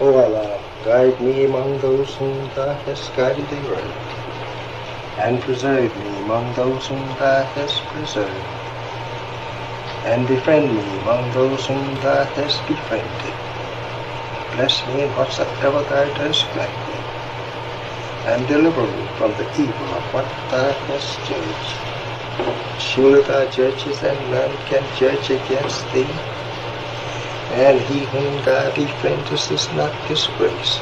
O Allah, guide me among those whom Thou hast guided aright, and preserve me among those whom Thou hast preserved, and befriend me among those whom Thou hast befriended. Bless me in whatsoever Thou dost grant me, and deliver me from the evil of what Thou hast judged. Surely Thou judgest, and none can judge against Thee, and he whom Thou befriendest is not disgraced.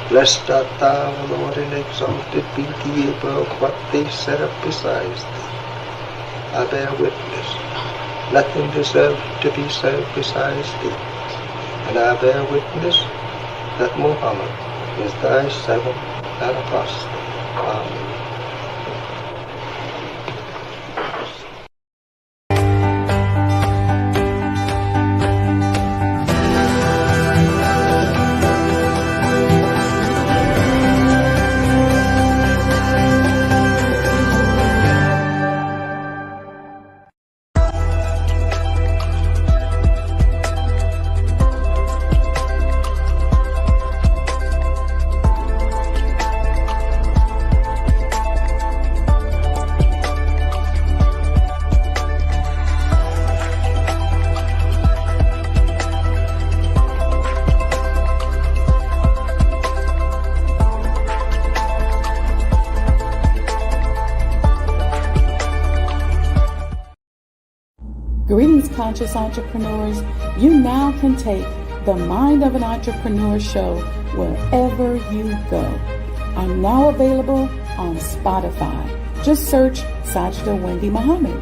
Blessed art Thou, O Lord, and exalted be Thee above what they set up besides Thee. I bear witness, nothing deserves to be served besides Thee, and I bear witness that Muhammad is Thy servant and apostle. Amen. Greetings, conscious entrepreneurs. You now can take the Mind of an Entrepreneur show wherever you go. I'm now available on Spotify. Just search Sajdah Wendy Muhammad.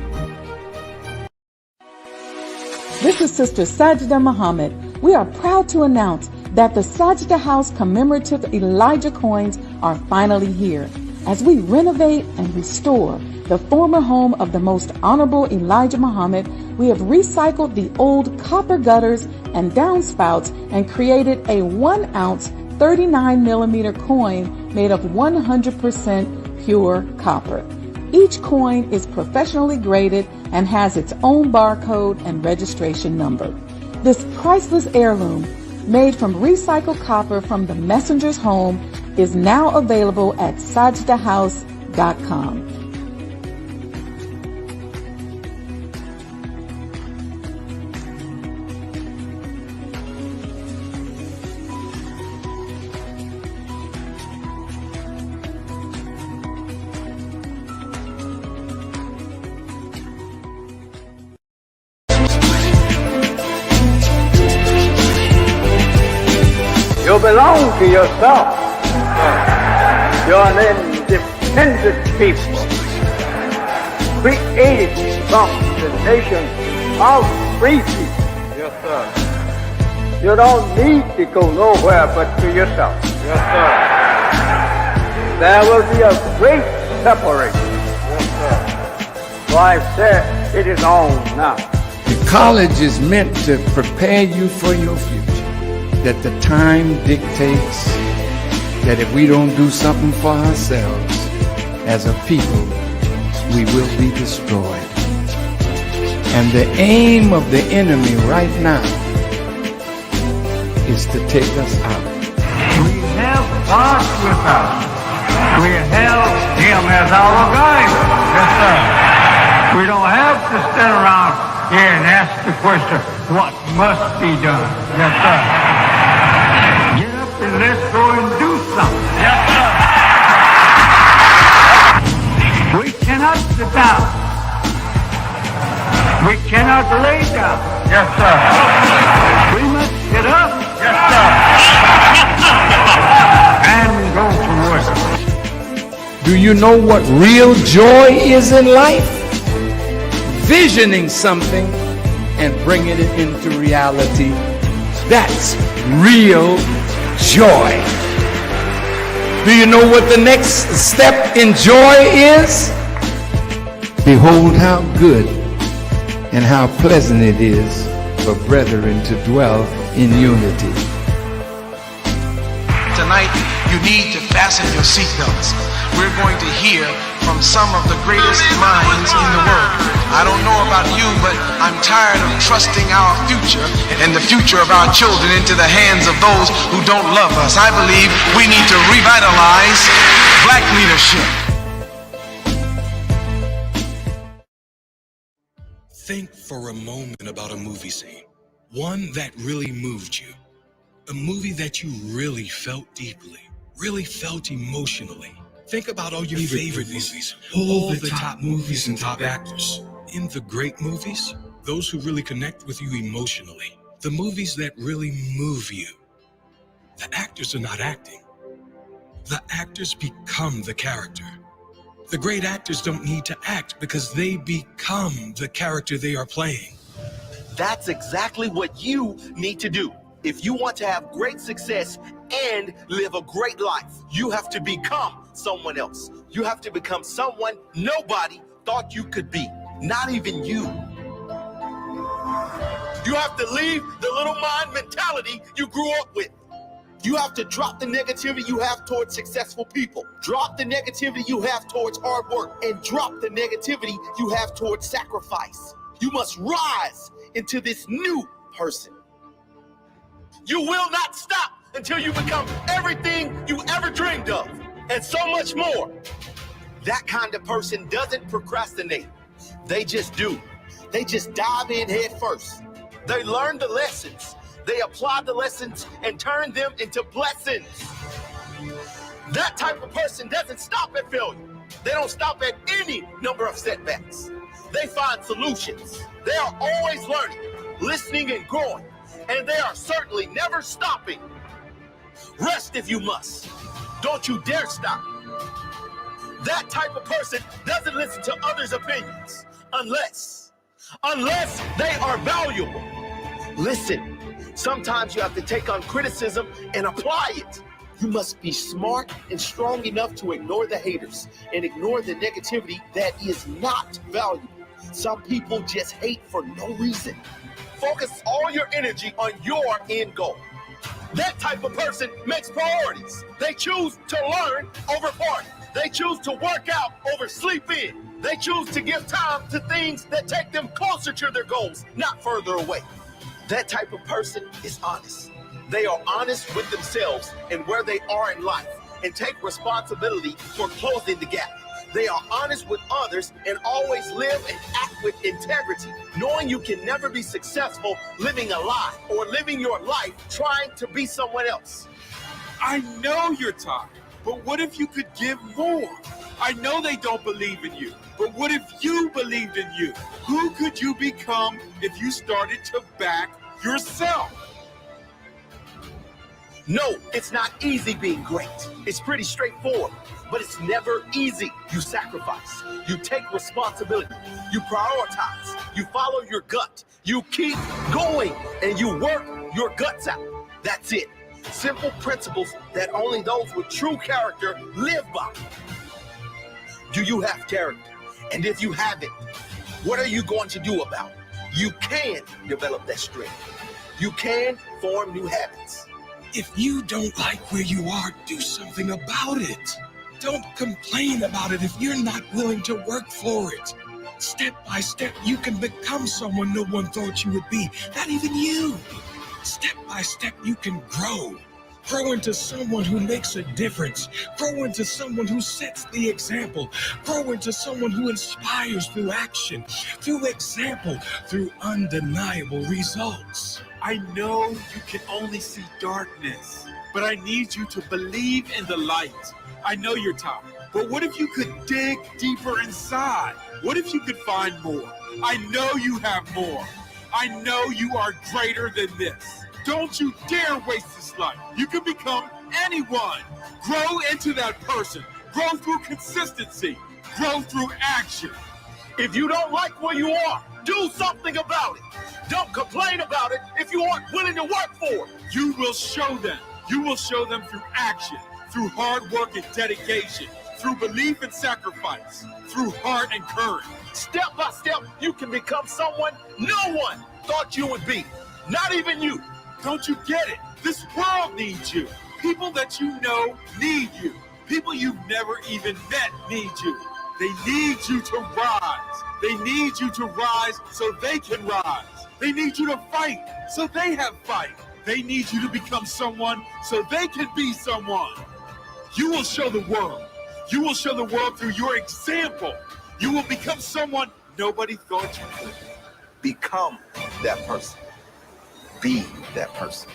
This is Sister Sajdah Muhammad. We are proud to announce that the Sajdah House commemorative Elijah coins are finally here. As we renovate and restore the former home of the most honorable Elijah Muhammad, we have recycled the old copper gutters and downspouts and created a 1 ounce 39 millimeter coin made of 100% pure copper. Each coin is professionally graded and has its own barcode and registration number. This priceless heirloom, made from recycled copper from the messenger's home, is now available at sajdahhouse.com. You belong to yourself. You're an independent people, created from the nation of free people. Yes, sir. You don't need to go nowhere but to yourself. Yes, sir. There will be a great separation. Yes, sir. So I said it is on now. The college is meant to prepare you for your future. That the time dictates that if we don't do something for ourselves as a people, we will be destroyed. And the aim of the enemy right now is to take us out. We have God with us. We have Him as our guide. Yes, sir. We don't have to stand around here and ask the question, what must be done? Yes, sir. Let's go and do something. Yes, sir. We cannot sit down. We cannot lay down. Yes, sir. We must get up. Yes, sir. And go to work. Do you know what real joy is in life? Visioning something and bringing it into reality. That's real joy. Do you know what the next step in joy is? Behold how good and how pleasant it is for brethren to dwell in unity. To tonight, you need to fasten your seatbelts. We're going to hear from some of the greatest minds in the world. I don't know about you, but I'm tired of trusting our future and the future of our children into the hands of those who don't love us. I believe we need to revitalize black leadership. Think for a moment about a movie scene, one that really moved you, a movie that you really felt deeply, really felt emotionally. Think about all your favorite movies, all the top movies and top actors. In the great movies, those who really connect with you emotionally, the movies that really move you, the actors are not acting. The actors become the character. The great actors don't need to act because they become the character they are playing. That's exactly what you need to do. If you want to have great success and live a great life, you have to become someone else. You have to become someone nobody thought you could be, not even you. You have to leave the little mind mentality you grew up with. You have to drop the negativity you have towards successful people. Drop the negativity you have towards hard work, and drop the negativity you have towards sacrifice. You must rise into this new person. You will not stop until you become everything you ever dreamed of, and so much more. That kind of person doesn't procrastinate. They just do. They just dive in head first. They learn the lessons. They apply the lessons and turn them into blessings. That type of person doesn't stop at failure. They don't stop at any number of setbacks. They find solutions. They are always learning, listening, and growing. And they are certainly never stopping. Rest if you must. Don't you dare stop. That type of person doesn't listen to others' opinions unless they are valuable. Listen, sometimes you have to take on criticism and apply it. You must be smart and strong enough to ignore the haters and ignore the negativity that is not valuable. Some people just hate for no reason. Focus all your energy on your end goal. That type of person makes priorities. They choose to learn over party. They choose to work out over sleep in. They choose to give time to things that take them closer to their goals, not further away. That type of person is honest. They are honest with themselves and where they are in life, and take responsibility for closing the gap. They are honest with others and always live and act with integrity, knowing you can never be successful living a lie or living your life trying to be someone else. I know you're tired, but what if you could give more? I know they don't believe in you, but what if you believed in you? Who could you become if you started to back yourself? No, it's not easy being great. It's pretty straightforward, but it's never easy. You sacrifice, you take responsibility, you prioritize, you follow your gut, you keep going, and you work your guts out. That's it. Simple principles that only those with true character live by. Do you have character? And if you haven't, what are you going to do about it? You can develop that strength. You can form new habits. If you don't like where you are, do something about it. Don't complain about it if you're not willing to work for it. Step by step, you can become someone no one thought you would be, not even you. Step by step, you can grow. Grow into someone who makes a difference. Grow into someone who sets the example. Grow into someone who inspires through action, through example, through undeniable results. I know you can only see darkness, but I need you to believe in the light. I know you're tired, but what if you could dig deeper inside? What if you could find more? I know you have more. I know you are greater than this. Don't you dare waste this life. You can become anyone. Grow into that person. Grow through consistency. Grow through action. If you don't like where you are, do something about it. Don't complain about it if you aren't willing to work for it. You will show them. You will show them through action, through hard work and dedication, through belief and sacrifice, through heart and courage. Step by step, you can become someone no one thought you would be. Not even you. Don't you get it? This world needs you. People that you know need you. People you've never even met need you. They need you to rise. They need you to rise so they can rise. They need you to fight so they have fight. They need you to become someone so they can be someone. You will show the world. You will show the world through your example. You will become someone nobody thought you could. Become that person. Be that person.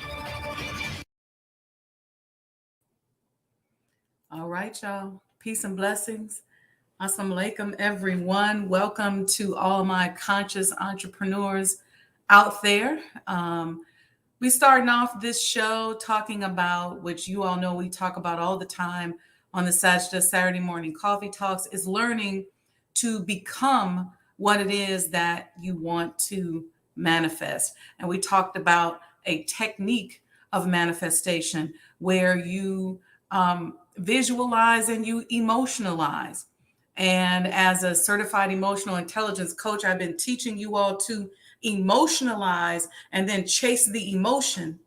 All right, y'all. Peace and blessings. Assalamu alaikum, everyone. Welcome to all my conscious entrepreneurs out there. We starting off this show talking about, which you all know we talk about all the time on the Sajdah Saturday Morning Coffee Talks, is learning to become what it is that you want to manifest. And we talked about a technique of manifestation where you visualize and you emotionalize. And as a certified emotional intelligence coach, I've been teaching you all to emotionalize and then chase the emotion.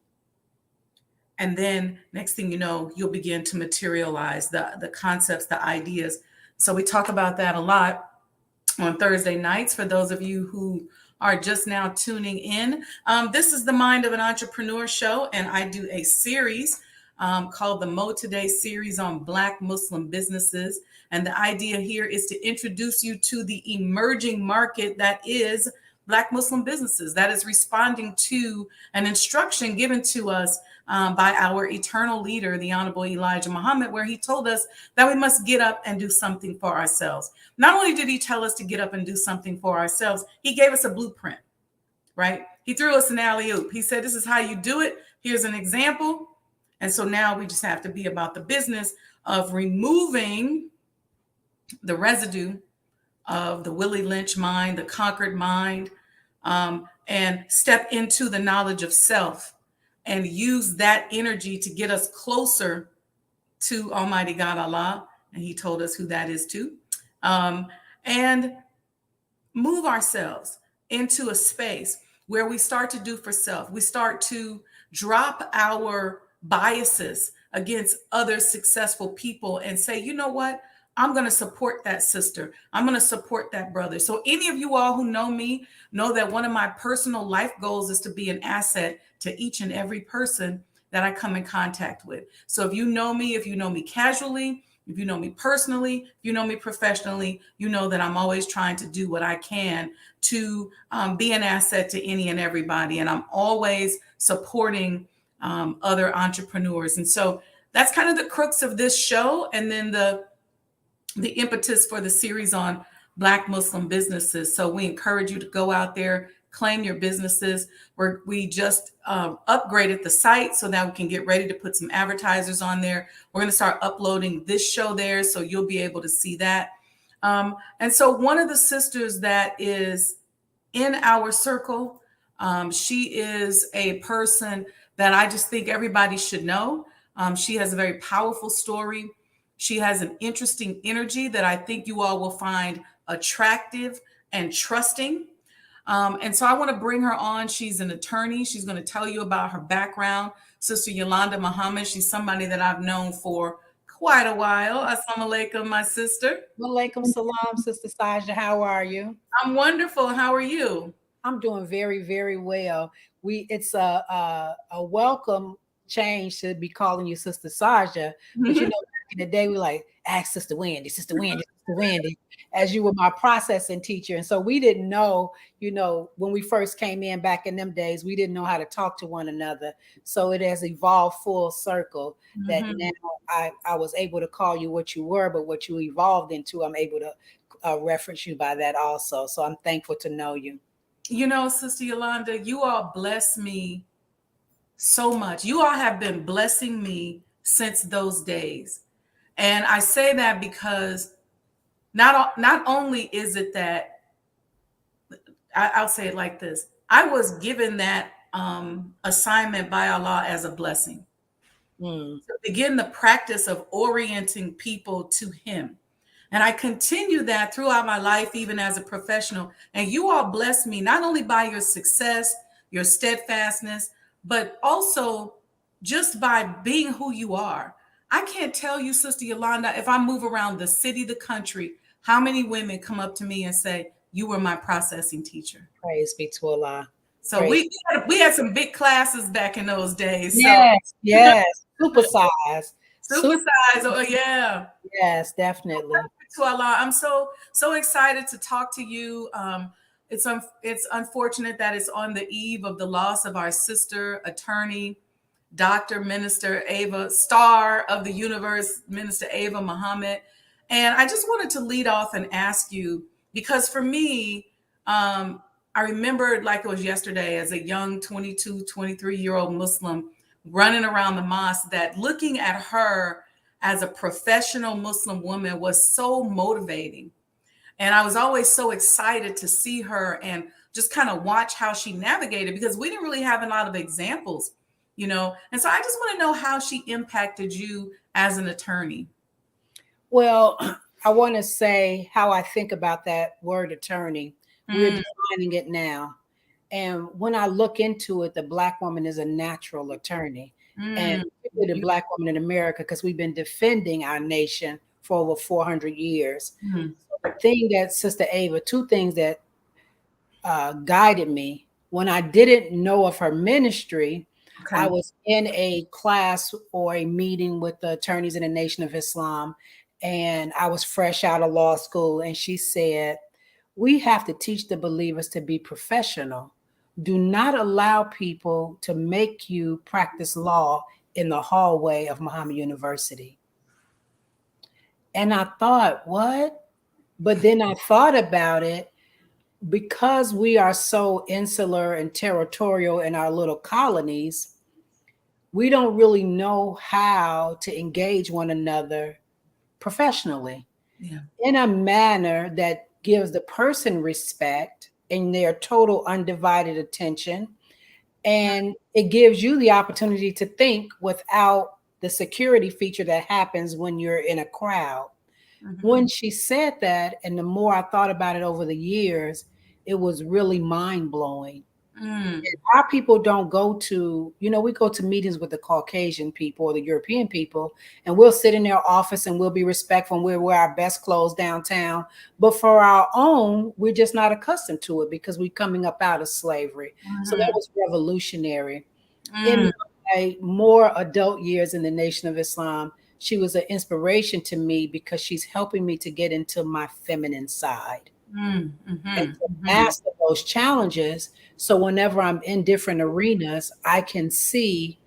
And then next thing you know, you'll begin to materialize the concepts, the ideas. So we talk about that a lot on Thursday nights for those of you who are just now tuning in. This is the Mind of an Entrepreneur show, and I do a series called the MOEToday series on Black Muslim businesses. And the idea here is to introduce you to the emerging market that is Black Muslim businesses, that is responding to an instruction given to us by our eternal leader, the Honorable Elijah Muhammad, where he told us that we must get up and do something for ourselves. Not only did he tell us to get up and do something for ourselves, he gave us a blueprint, right? He threw us an alley-oop. He said, this is how you do it. Here's an example. And so now we just have to be about the business of removing the residue of the Willie Lynch mind, the conquered mind, and step into the knowledge of self and use that energy to get us closer to Almighty God Allah. And he told us who that is too. And move ourselves into a space where we start to do for self. We start to drop our biases against other successful people and say, you know what? I'm going to support that sister. I'm going to support that brother. So any of you all who know me know that one of my personal life goals is to be an asset to each and every person that I come in contact with. So if you know me casually, if you know me personally, if you know me professionally, you know that I'm always trying to do what I can to be an asset to any and everybody. And I'm always supporting other entrepreneurs. And so that's kind of the crux of this show. And then the impetus for the series on Black Muslim businesses. So we encourage you to go out there, claim your businesses. We just upgraded the site so that we can get ready to put some advertisers on there. We're going to start uploading this show there, so you'll be able to see that. And so one of the sisters that is in our circle, she is a person that I just think everybody should know. She has a very powerful story. She has an interesting energy that I think you all will find attractive and trusting. And so I want to bring her on. She's an attorney. She's going to tell you about her background. Sister Yolanda Muhammad. She's somebody that I've known for quite a while. Assalamu alaikum, my sister. Walaikum salam, Sister Sajdah. How are you? I'm wonderful. How are you? I'm doing very, very well. It's a welcome change to be calling you Sister Sajdah. But you know, back in the day, we like, ask Sister Wendy, Sister Wendy, Sister Wendy, as you were my processing teacher. And so we didn't know, you know, when we first came in back in them days, we didn't know how to talk to one another. So it has evolved full circle that now I was able to call you what you were, but what you evolved into, I'm able to reference you by that also. So I'm thankful to know you. You know, Sister Yolanda, you all bless me so much. You all have been blessing me since those days. And I say that because not only is it that, I'll say it like this. I was given that assignment by Allah as a blessing. To begin the practice of orienting people to Him. And I continue that throughout my life, even as a professional. And you all bless me not only by your success, your steadfastness, but also just by being who you are. I can't tell you, Sister Yolanda, if I move around the city, the country, how many women come up to me and say, you were my processing teacher. Praise be to Allah. So we had some big classes back in those days. Yes, so. yes. Supersize. Supersize. Oh, yeah. Yes, definitely. To Allah. I'm so excited to talk to you. It's unfortunate that it's on the eve of the loss of our sister, attorney, Dr. Minister Ava, star of the universe, Minister Ava Muhammad. And I just wanted to lead off and ask you, because for me, I remembered like it was yesterday as a young 22, 23-year-old Muslim running around the mosque, that looking at her as a professional Muslim woman was so motivating. And I was always so excited to see her and just kind of watch how she navigated, because we didn't really have a lot of examples, you know. And so I just want to know how she impacted you as an attorney. Well, I want to say how I think about that word attorney. We're defining it now. And when I look into it, the Black woman is a natural attorney. And particularly the Black woman in America, because we've been defending our nation for over 400 years. So the thing that Sister Ava, two things that guided me. When I didn't know of her ministry, I was in a class or a meeting with the attorneys in the Nation of Islam, and I was fresh out of law school. And she said, we have to teach the believers to be professional. Do not allow people to make you practice law in the hallway of Muhammad University. And I thought, what? But then I thought about it. Because we are so insular and territorial in our little colonies, we don't really know how to engage one another professionally in a manner that gives the person respect and their total undivided attention. And it gives you the opportunity to think without the security feature that happens when you're in a crowd. When she said that, and the more I thought about it over the years, it was really mind-blowing. Our people don't go to, we go to meetings with the Caucasian people or the European people, and we'll sit in their office and we'll be respectful and we'll wear our best clothes downtown. But for our own, we're just not accustomed to it because we're coming up out of slavery. So that was revolutionary. In my more adult years in the Nation of Islam, she was an inspiration to me because she's helping me to get into my feminine side and to master those challenges. So whenever I'm in different arenas, I can see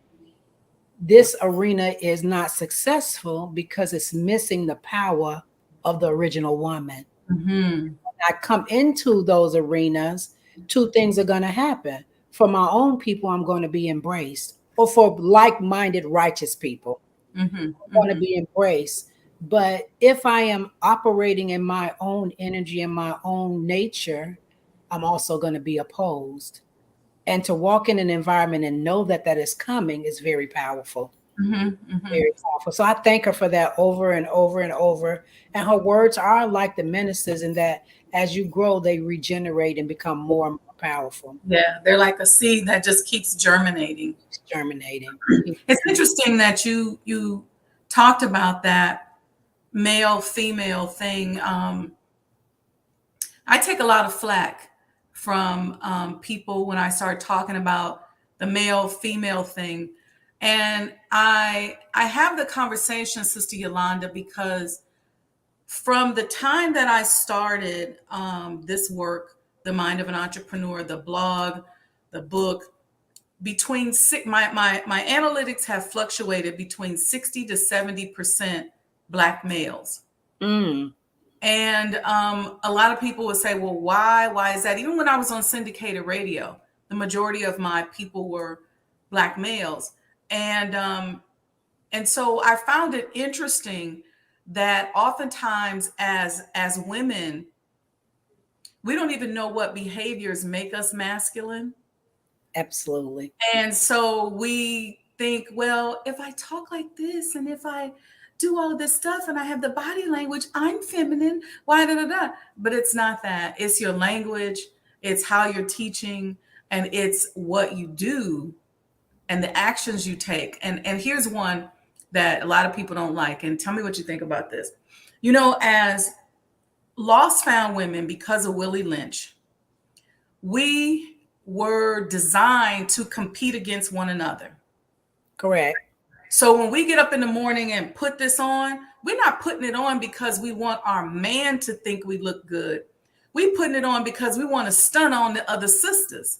this arena is not successful because it's missing the power of the original woman. When I come into those arenas, two things are going to happen. For my own people, I'm going to be embraced, or for like-minded righteous people. I'm going to be embraced. But if I am operating in my own energy and my own nature, I'm also going to be opposed. And to walk in an environment and know that that is coming is very powerful. Very powerful. So I thank her for that over and over and over. And her words are like the ministers in that as you grow, they regenerate and become more and more powerful. Yeah, they're like a seed that just keeps germinating. It's interesting that you talked about that male-female thing. I take a lot of flack from people when I start talking about the male-female thing. And I have the conversation, Sister Yolanda, because from the time that I started this work, The Mind of an Entrepreneur, the blog, the book, between my analytics have fluctuated between 60 to 70% Black males. And a lot of people would say, well, why is that? Even when I was on syndicated radio, the majority of my people were Black males. And so I found it interesting that oftentimes as women, we don't even know what behaviors make us masculine. Absolutely. And so we think, well, if I talk like this and if I do all of this stuff and I have the body language, I'm feminine. Why da da da? But it's not that. It's your language. It's how you're teaching, and it's what you do and the actions you take. And here's one that a lot of people don't like. And tell me what you think about this. You know, as lost found women, because of Willie Lynch, we were designed to compete against one another. Correct. So when we get up in the morning and put this on, we're not putting it on because we want our man to think we look good. We putting it on because we want to stun on the other sisters.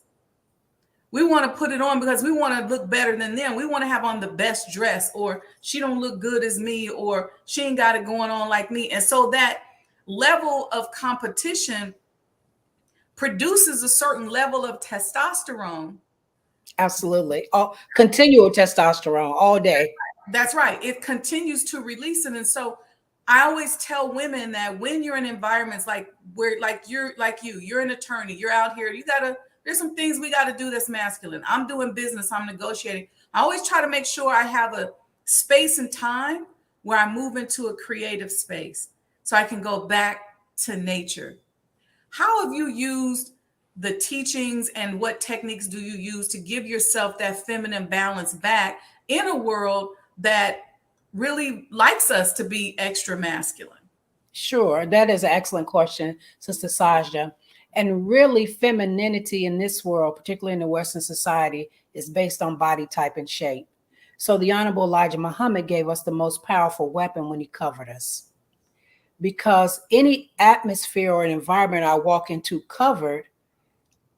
We want to put it on because we want to look better than them. We want to have on the best dress, or she don't look good as me, or she ain't got it going on like me. And so that level of competition produces a certain level of testosterone. Absolutely. Oh, continual testosterone all day. That's right. It continues to release it. And so I always tell women that when you're in environments like where, like you're an attorney, you're out here, there's some things we got to do that's masculine. I'm doing business, I'm negotiating. I always try to make sure I have a space and time where I move into a creative space so I can go back to nature. How have you used the teachings, and what techniques do you use to give yourself that feminine balance back in a world that really likes us to be extra masculine? Sure. That is an excellent question, Sister Sajdah. And really, femininity in this world, particularly in the Western society, is based on body type and shape. So the Honorable Elijah Muhammad gave us the most powerful weapon when he covered us. Because any atmosphere or an environment I walk into covered,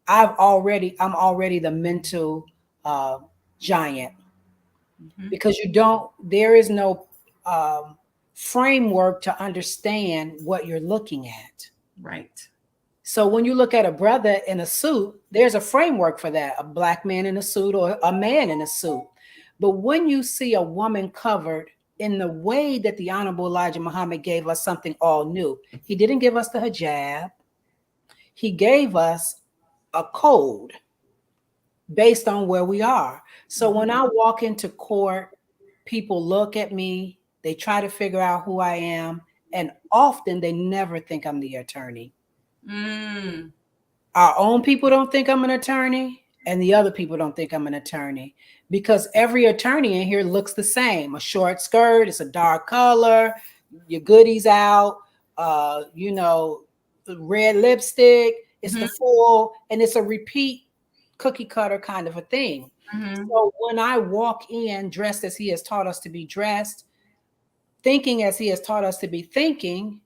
I'm already the mental giant. Mm-hmm. Because there is no framework to understand what you're looking at. Right. So when you look at a brother in a suit, there's a framework for that, a black man in a suit or a man in a suit. But when you see a woman covered in the way that the Honorable Elijah Muhammad gave us something all new, he didn't give us the hijab. He gave us a code based on where we are. So when I walk into court, people look at me, they try to figure out who I am, and often they never think I'm the attorney. Our own people don't think I'm an attorney, and the other people don't think I'm an attorney, because every attorney in here looks the same. A short skirt, it's a dark color, your goodies out, red lipstick, it's the full, and it's a repeat cookie cutter kind of a thing. So when I walk in dressed as he has taught us to be dressed, thinking as he has taught us to be thinking,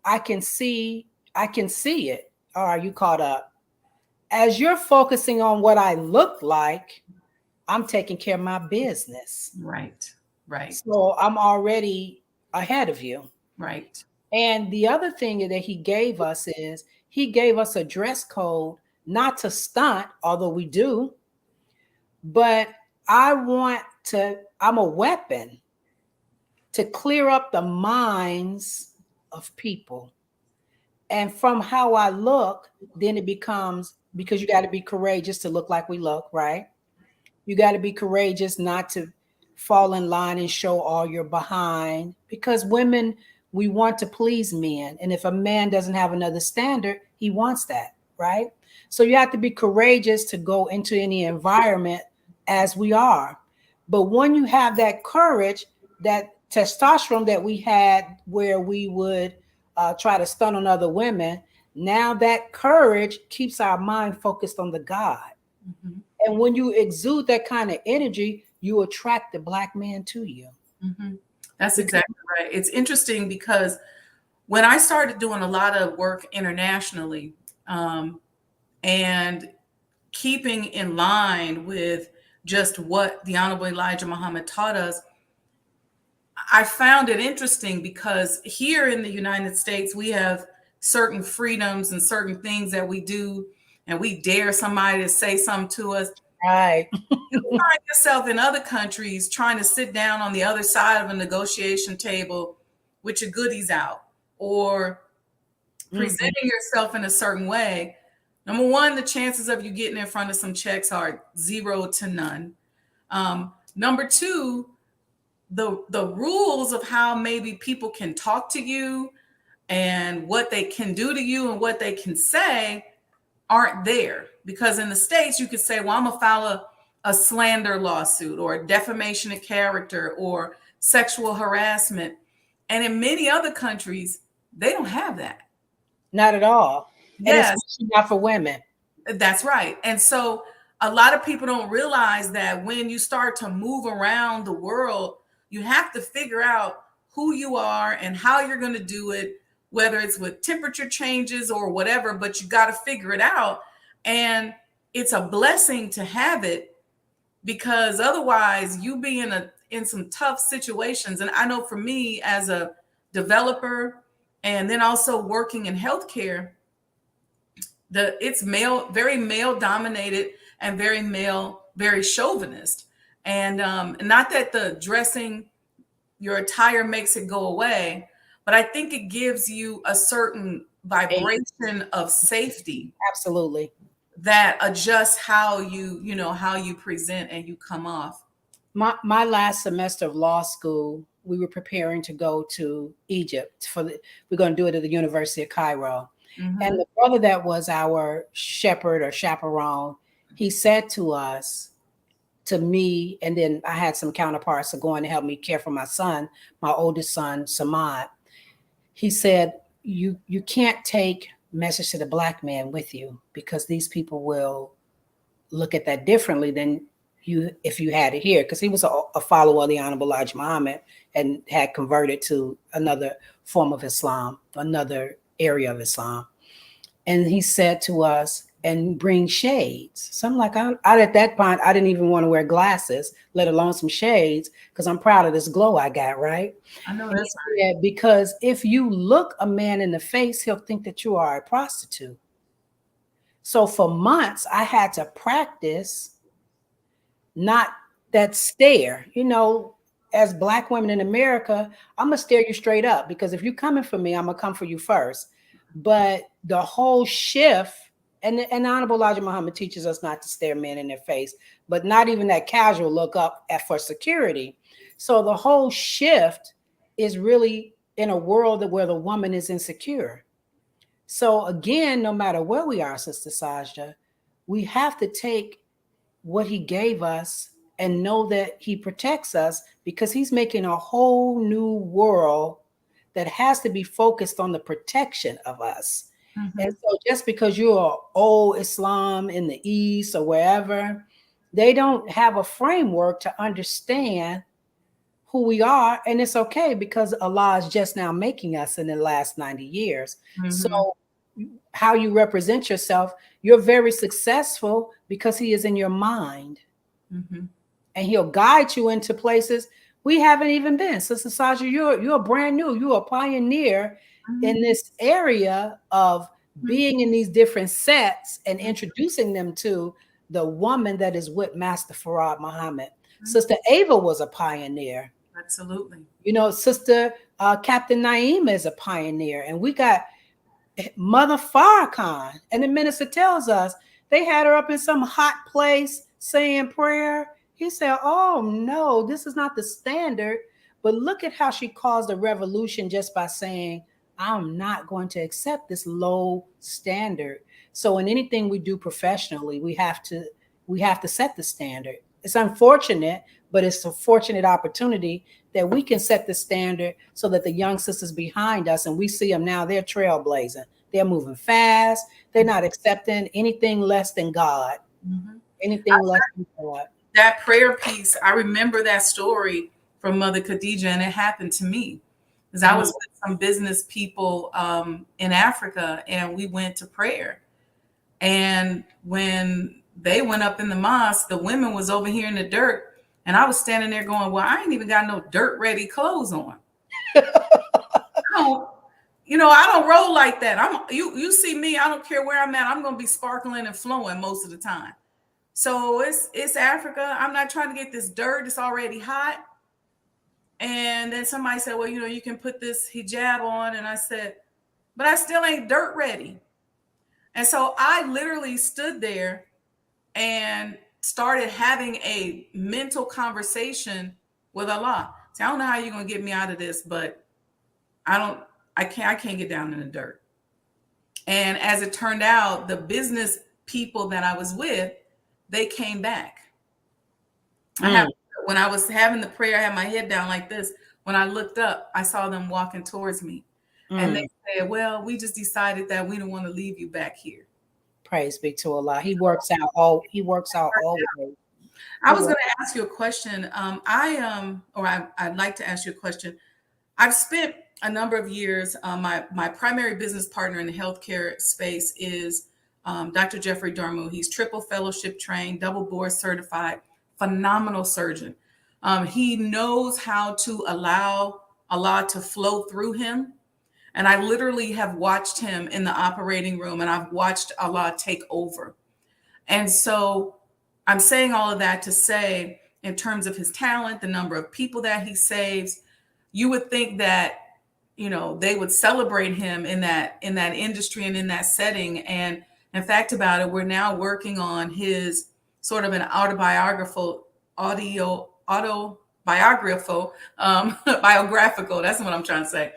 I can see it. Or are you caught up? As you're focusing on what I look like, I'm taking care of my business. Right. So I'm already ahead of you. Right. And the other thing that he gave us is he gave us a dress code, not to stunt, although we do, but I'm a weapon to clear up the minds of people. And from how I look, then it becomes, because you got to be courageous to look like we look, right? You got to be courageous not to fall in line and show all your behind, because women, we want to please men. And if a man doesn't have another standard, he wants that, right? So you have to be courageous to go into any environment as we are. But when you have that courage, that testosterone that we had where we would try to stun on other women, now that courage keeps our mind focused on the God. And when you exude that kind of energy, you attract the black man to you. That's exactly right. It's interesting because when I started doing a lot of work internationally and keeping in line with just what the Honorable Elijah Muhammad taught us, I found it interesting because here in the United States, we have certain freedoms and certain things that we do, and we dare somebody to say something to us. Right. You find yourself in other countries trying to sit down on the other side of a negotiation table with your goodies out, or presenting yourself in a certain way. Number one, the chances of you getting in front of some checks are 0 to none. Number two, the rules of how maybe people can talk to you and what they can do to you and what they can say aren't there. Because in the States, you could say, well, I'm gonna file a slander lawsuit or a defamation of character or sexual harassment. And in many other countries, they don't have that. Not at all. Yes. And especially not for women. That's right. And so a lot of people don't realize that when you start to move around the world, you have to figure out who you are and how you're going to do it, whether it's with temperature changes or whatever, but you got to figure it out. And it's a blessing to have it, because otherwise you be in some tough situations. And I know for me as a developer and then also working in healthcare, it's very male dominated and very chauvinist. And not that the dressing, your attire makes it go away, but I think it gives you a certain vibration of safety. Absolutely. That adjusts how you present and you come off. My last semester of law school, we were preparing to go to Egypt we're going to do it at the University of Cairo. Mm-hmm. And the brother that was our shepherd or chaperone, he said to me, and then I had some counterparts going to help me care for my son, my oldest son, Samad. He said, you can't take message to the Black man with you, because these people will look at that differently than you if you had it here, because he was a follower of the Honorable Elijah Muhammad and had converted to another form of Islam, another area of Islam. And he said to us, and bring shades. So I'm like, I at that point, I didn't even want to wear glasses, let alone some shades, because I'm proud of this glow I got, right? I know that's right. Because if you look a man in the face, he'll think that you are a prostitute. So for months, I had to practice not that stare. You know, as Black women in America, I'm going to stare you straight up, because if you're coming for me, I'm going to come for you first. But the whole shift, and Honorable Elijah Muhammad teaches us not to stare men in their face, but not even that casual look up for security. So the whole shift is really in a world where the woman is insecure. So again, no matter where we are, Sister Sajdah, we have to take what he gave us and know that he protects us, because he's making a whole new world that has to be focused on the protection of us. Mm-hmm. And so just because you're old Islam in the East or wherever, they don't have a framework to understand who we are. And it's okay, because Allah is just now making us in the last 90 years. Mm-hmm. So how you represent yourself, you're very successful because he is in your mind. Mm-hmm. And he'll guide you into places we haven't even been. Sister Sajdah, you're brand new. You're a pioneer in this area of being in these different sets and introducing them to the woman that is with Master Farad Muhammad. Sister Ava was a pioneer. Absolutely. You know, Sister Captain Naima is a pioneer. And we got Mother Farrakhan. And the minister tells us they had her up in some hot place saying prayer. He said, oh, no, this is not the standard. But look at how she caused a revolution just by saying, I'm not going to accept this low standard. So in anything we do professionally, we have to set the standard. It's unfortunate, but it's a fortunate opportunity that we can set the standard so that the young sisters behind us, and we see them now, they're trailblazing. They're moving fast. They're not accepting anything less than God. Mm-hmm. Anything less than God. That prayer piece, I remember that story from Mother Khadija, and it happened to me. Because I was with some business people in Africa, and we went to prayer. And when they went up in the mosque, the women was over here in the dirt, and I was standing there going, well, I ain't even got no dirt-ready clothes on. I don't roll like that. You see me, I don't care where I'm at. I'm going to be sparkling and flowing most of the time. So it's Africa. I'm not trying to get this dirt. It's already hot. And then somebody said, well, you can put this hijab on. And I said, but I still ain't dirt ready. And so I literally stood there and started having a mental conversation with Allah. See, I don't know how you're going to get me out of this, but I can't get down in the dirt. And as it turned out, the business people that I was with, they came back. When I was having the prayer, I had my head down like this. When I looked up, I saw them walking towards me. And they said, well, we just decided that we don't want to leave you back here. Praise be to Allah. He works out always. I was going to ask you a question. I'd like to ask you a question. I've spent a number of years. My primary business partner in the healthcare space is Dr. Jeffrey Darmu. He's triple fellowship trained, double board certified, phenomenal surgeon. He knows how to allow Allah to flow through him. And I literally have watched him in the operating room, and I've watched Allah take over. And so I'm saying all of that to say, in terms of his talent, the number of people that he saves, you would think that, they would celebrate him in that industry and in that setting. And in fact about it, we're now working on his sort of an biographical, that's what I'm trying to say,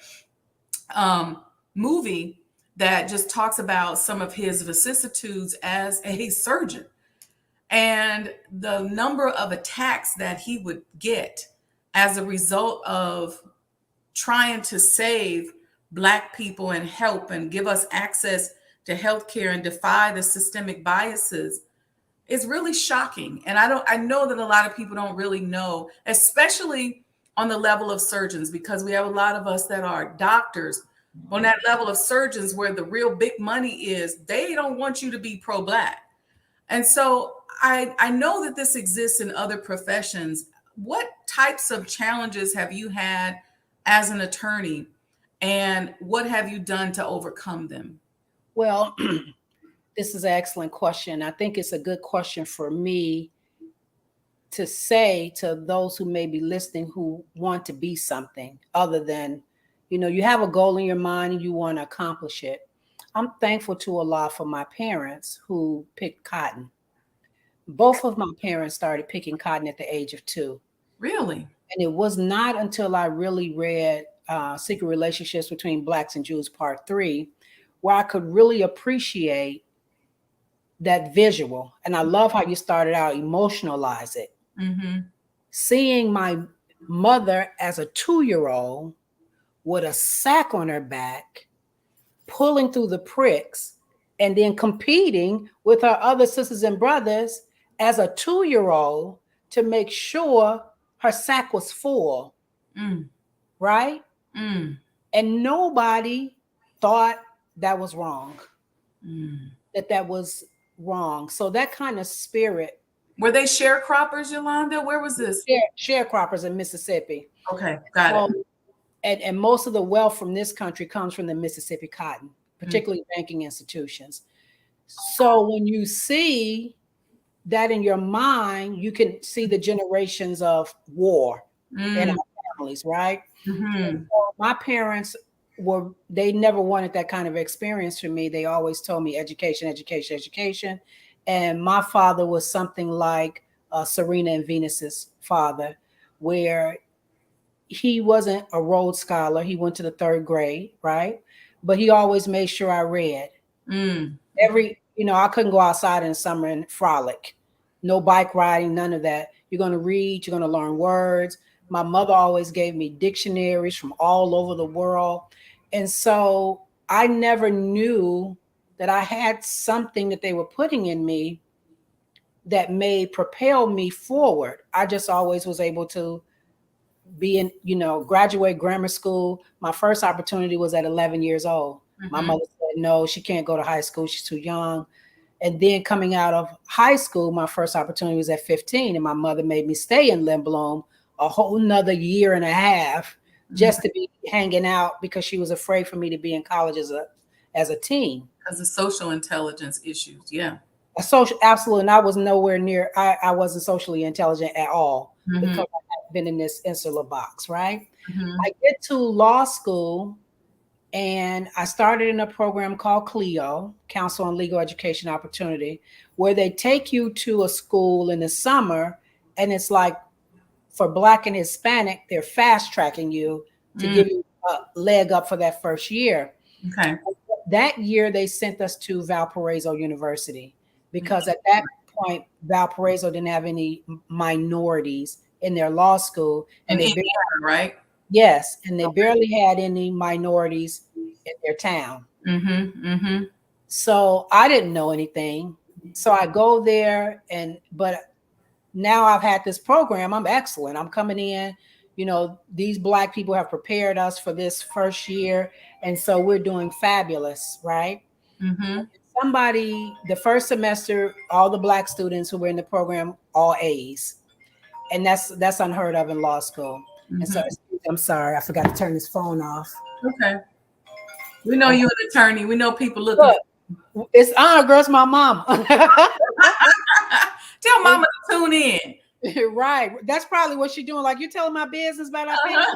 movie that just talks about some of his vicissitudes as a surgeon and the number of attacks that he would get as a result of trying to save Black people and help and give us access to healthcare and defy the systemic biases. It's really shocking. And I know that a lot of people don't really know, especially on the level of surgeons, because we have a lot of us that are doctors. On that level of surgeons where the real big money is, they don't want you to be pro-Black. And so I know that this exists in other professions. What types of challenges have you had as an attorney, and what have you done to overcome them? Well, this is an excellent question. I think it's a good question for me to say to those who may be listening who want to be something other than, you have a goal in your mind and you want to accomplish it. I'm thankful to Allah for my parents who picked cotton. Both of my parents started picking cotton at the age of 2. Really? And it was not until I really read Secret Relationships Between Blacks and Jews Part 3, where I could really appreciate that visual. And I love how you started out, emotionalize it. Mm-hmm. Seeing my mother as a 2-year-old with a sack on her back, pulling through the pricks, and then competing with her other sisters and brothers as a 2-year-old to make sure her sack was full. Right? And nobody thought that was wrong, that was wrong. So that kind of spirit. Were they sharecroppers, Yolanda? Where was this? Sharecroppers in Mississippi. Okay, got it. And most of the wealth from this country comes from the Mississippi cotton, particularly banking institutions. So when you see that in your mind, you can see the generations of war in our families, right? So my parents they never wanted that kind of experience for me. They always told me education, education, education. And my father was something like Serena and Venus's father, where he wasn't a Rhodes Scholar. He went to the 3rd grade, right? But he always made sure I read. I couldn't go outside in the summer and frolic. No bike riding, none of that. You're going to read, you're going to learn words. My mother always gave me dictionaries from all over the world. And so I never knew that I had something that they were putting in me that may propel me forward. I just always was able to be in, graduate grammar school. My first opportunity was at 11 years old. My mother said, no, she can't go to high school. She's too young. And then coming out of high school, my first opportunity was at 15. And my mother made me stay in Lindblom a whole nother year and a half just to be hanging out because she was afraid for me to be in college as a teen. Because of social intelligence issues. Yeah. Absolutely. And I was nowhere near, I wasn't socially intelligent at all because I had been in this insular box, right? I get to law school and I started in a program called CLEO, Council on Legal Education Opportunity, where they take you to a school in the summer and it's like for Black and Hispanic, they're fast tracking you to give you a leg up for that first year. Okay. That year, they sent us to Valparaiso University because at that point, Valparaiso didn't have any minorities in their law school. And in they Indiana, right? Yes, and they barely had any minorities in their town. So I didn't know anything. So I go there, but now I've had this program. I'm excellent. I'm coming in. You know, these Black people have prepared us for this first year, and so we're doing fabulous, right? Somebody, the first semester, all the Black students who were in the program, all A's, and that's unheard of in law school. And so, I'm sorry, I forgot to turn this phone off. Okay, we know you're an attorney. We know people looking. Look, it's girl, it's my mama. Tell mama to tune in. Right, that's probably what she's doing. Like, you're telling my business about our family.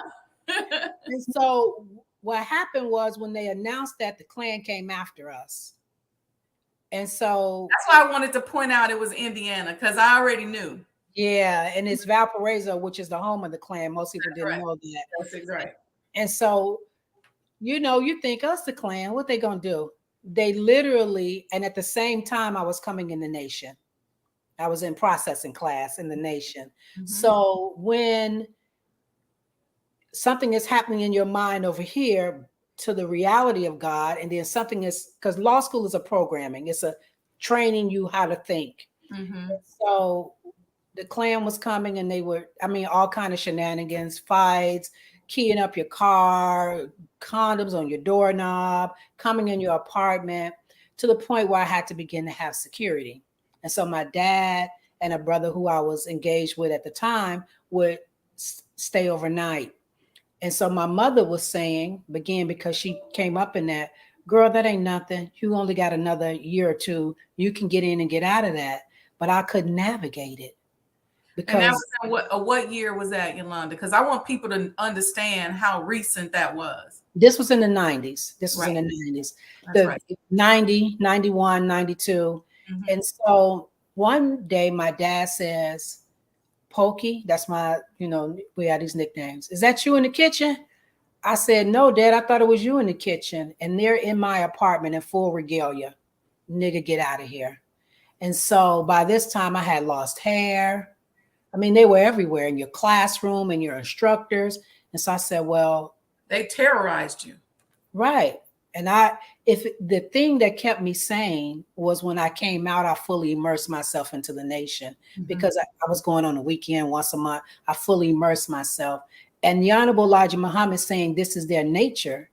And so, what happened was when they announced that, the Klan came after us. And so that's why I wanted to point out it was Indiana, because I already knew. Yeah, and it's Valparaiso, which is the home of the Klan. Most people didn't know that. That's right. And so, you know, you think us, the Klan, what they gonna do? They literally, and at the same time, I was coming in the nation. I was in processing class in the nation. So when something is happening in your mind over here to the reality of God, and then something is, because law school is a programming, it's a training you how to think. So the Klan was coming, and they were, I mean, all kind of shenanigans, fights, keying up your car, condoms on your doorknob, coming in your apartment, to the point where I had to begin to have security. And so my dad and a brother who I was engaged with at the time would stay overnight. And so my mother was saying, again, because she came up in that, girl, that ain't nothing. You only got another year or two. You can get in and get out of that. But I couldn't navigate it. Because, and that was what year was that, Yolanda? Because I want people to understand how recent that was. This was in the 90s. This was in the 90s. That's the 90, 91, 92. And so one day my dad says, Pokey, that's my, you know, we had these nicknames. Is that you in the kitchen? I said, no, Dad, I thought it was you in the kitchen. And they're in my apartment in full regalia. Nigga, get out of here. And so by this time I had lost hair. I mean, they were everywhere in your classroom and your instructors. And so I said, well, they terrorized you. Right. And if the thing that kept me sane was when I came out, I fully immersed myself into the nation, because I was going on a weekend once a month. I fully immersed myself. And the Honorable Elijah Muhammad saying this is their nature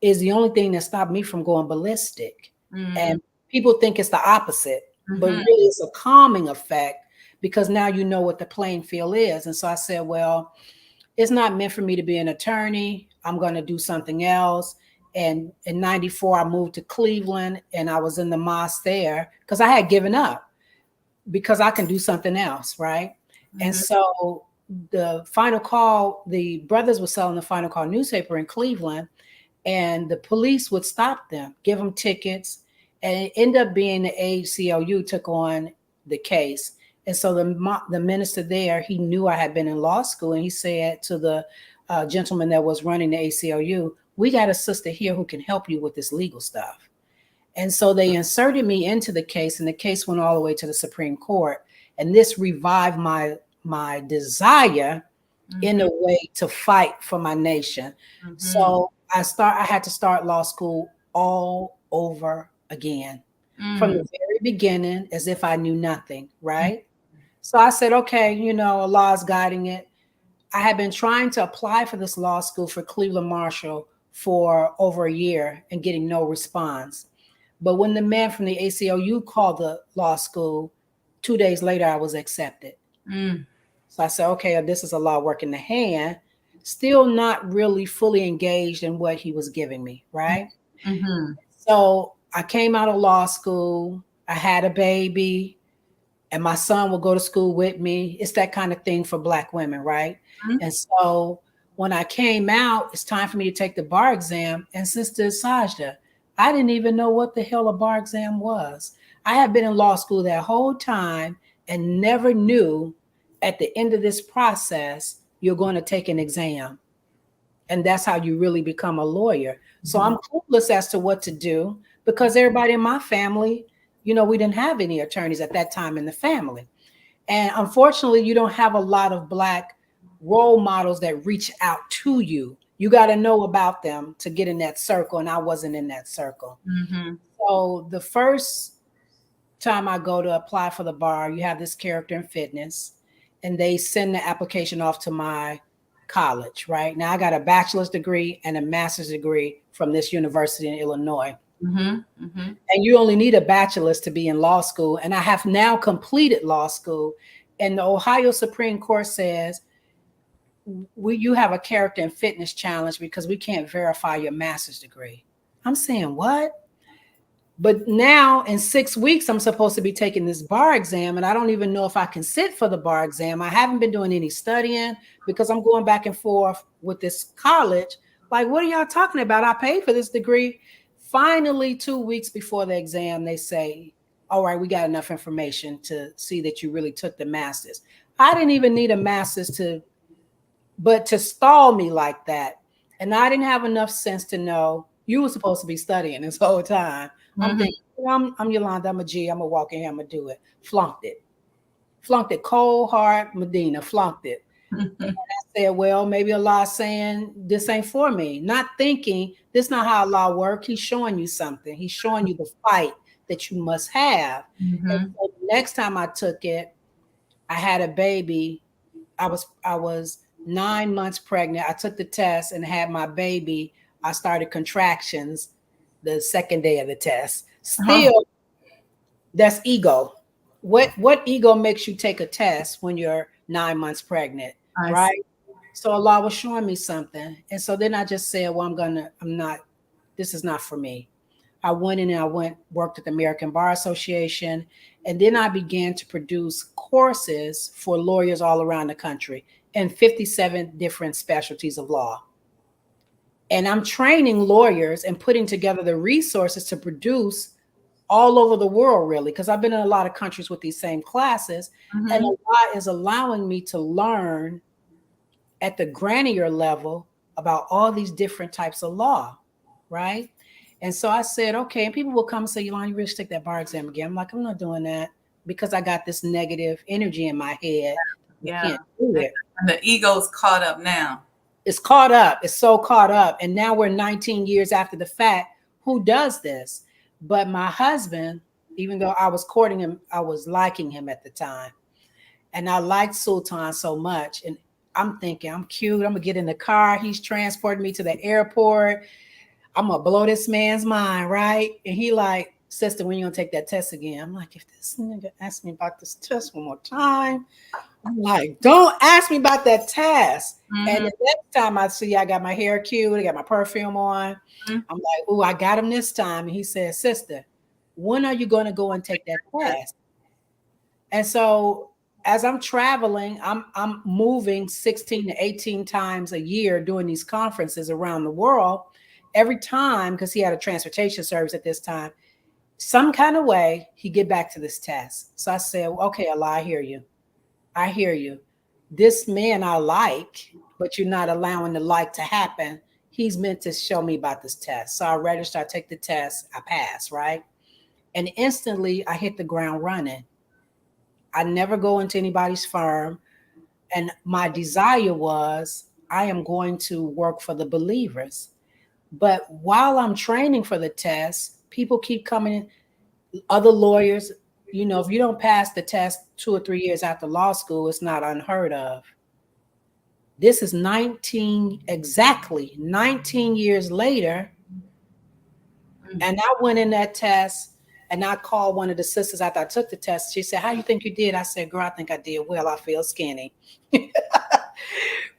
is the only thing that stopped me from going ballistic. And people think it's the opposite, but really it's a calming effect, because now you know what the playing field is. And so I said, well, it's not meant for me to be an attorney. I'm going to do something else. And in 94, I moved to Cleveland, and I was in the mosque there because I had given up, because I can do something else, right? And so the Final Call, the brothers were selling the Final Call newspaper in Cleveland, and the police would stop them, give them tickets, and it ended up being the ACLU took on the case. And so the minister there, he knew I had been in law school, and he said to the gentleman that was running the ACLU, we got a sister here who can help you with this legal stuff. And so they inserted me into the case, and the case went all the way to the Supreme Court. And this revived my desire in a way to fight for my nation. So I had to start law school all over again from the very beginning, as if I knew nothing, right? So I said, okay, you know, Allah's guiding it. I had been trying to apply for this law school for Cleveland Marshall for over a year and getting no response. But when the man from the ACLU called the law school, 2 days later, I was accepted. So I said, okay, this is Allah working the hand, still not really fully engaged in what he was giving me, right? So I came out of law school, I had a baby, and my son will go to school with me. It's that kind of thing for Black women, right? And so when I came out, it's time for me to take the bar exam. And Sister Sajdah, I didn't even know what the hell a bar exam was. I had been in law school that whole time and never knew at the end of this process, you're going to take an exam. And that's how you really become a lawyer. So I'm clueless as to what to do, because everybody in my family, we didn't have any attorneys at that time in the family. And unfortunately, you don't have a lot of Black role models that reach out to you. You got to know about them to get in that circle. And I wasn't in that circle. Mm-hmm. So the first time I go to apply for the bar, you have this character in fitness, and they send the application off to my college, right? Now I got a bachelor's degree and a master's degree from this university in Illinois. Mm-hmm. Mm-hmm. And you only need a bachelor's to be in law school. And I have now completed law school. And the Ohio Supreme Court says, you have a character and fitness challenge because we can't verify your master's degree. I'm saying, what? But now in 6 weeks, I'm supposed to be taking this bar exam, and I don't even know if I can sit for the bar exam. I haven't been doing any studying because I'm going back and forth with this college. Like, what are y'all talking about? I paid for this degree. Finally, 2 weeks before the exam, they say, all right, we got enough information to see that you really took the master's. I didn't even need a master's but to stall me like that. And I didn't have enough sense to know you were supposed to be studying this whole time. Mm-hmm. I'm thinking, I'm Yolanda, I'm a G, I'm gonna walk in here, I'm gonna do it. Flunked it. Cold hard Medina, flunked it. And I said, well, maybe Allah's saying this ain't for me. Not thinking this is not how Allah works. He's showing you something. He's showing you the fight that you must have. Mm-hmm. And so the next time I took it, I had a baby. I was 9 months pregnant. I took the test and had my baby. I started contractions the second day of the test. Still, that's ego. What ego makes you take a test when you're 9 months pregnant, right? So Allah was showing me something. And so then I just said, well, this is not for me. I went in and worked at the American Bar Association. And then I began to produce courses for lawyers all around the country in 57 different specialties of law. And I'm training lawyers and putting together the resources to produce all over the world, really, because I've been in a lot of countries with these same classes. Mm-hmm. And Allah is allowing me to learn at the granular level about all these different types of law, right? And so I said, okay, and people will come and say, Yolanda, you really should take that bar exam again. I'm like, I'm not doing that because I got this negative energy in my head. Yeah. I can't do it. And the ego's caught up now. It's caught up. It's so caught up. And now we're 19 years after the fact. Who does this? But my husband, even though I was courting him, I was liking him at the time. And I liked Sultan so much. And I'm thinking, I'm cute. I'm going to get in the car. He's transporting me to the airport. I'm going to blow this man's mind, right? And he like, sister, when you going to take that test again? I'm like, if this nigga asks me about this test one more time, I'm like, don't ask me about that test. Mm-hmm. And the next time I see, I got my hair cute, I got my perfume on. Mm-hmm. I'm like, oh, I got him this time. And he said, sister, when are you going to go and take that test? And so as I'm traveling, I'm moving 16 to 18 times a year doing these conferences around the world. Every time, because he had a transportation service at this time, some kind of way he get back to this test. So I said, okay, Allah, I hear you. I hear you. This man I like, but you're not allowing the like to happen. He's meant to show me about this test. So I register, I take the test, I pass, right? And instantly I hit the ground running. I never go into anybody's firm. And my desire was, I am going to work for the believers. But while I'm training for the test, people keep coming in, other lawyers. You know, if you don't pass the test 2 or 3 years after law school, it's not unheard of. This is 19 years later. And I went in that test and I called one of the sisters after I took the test. She said, how you think you did? I said, girl, I think I did well. I feel skinny.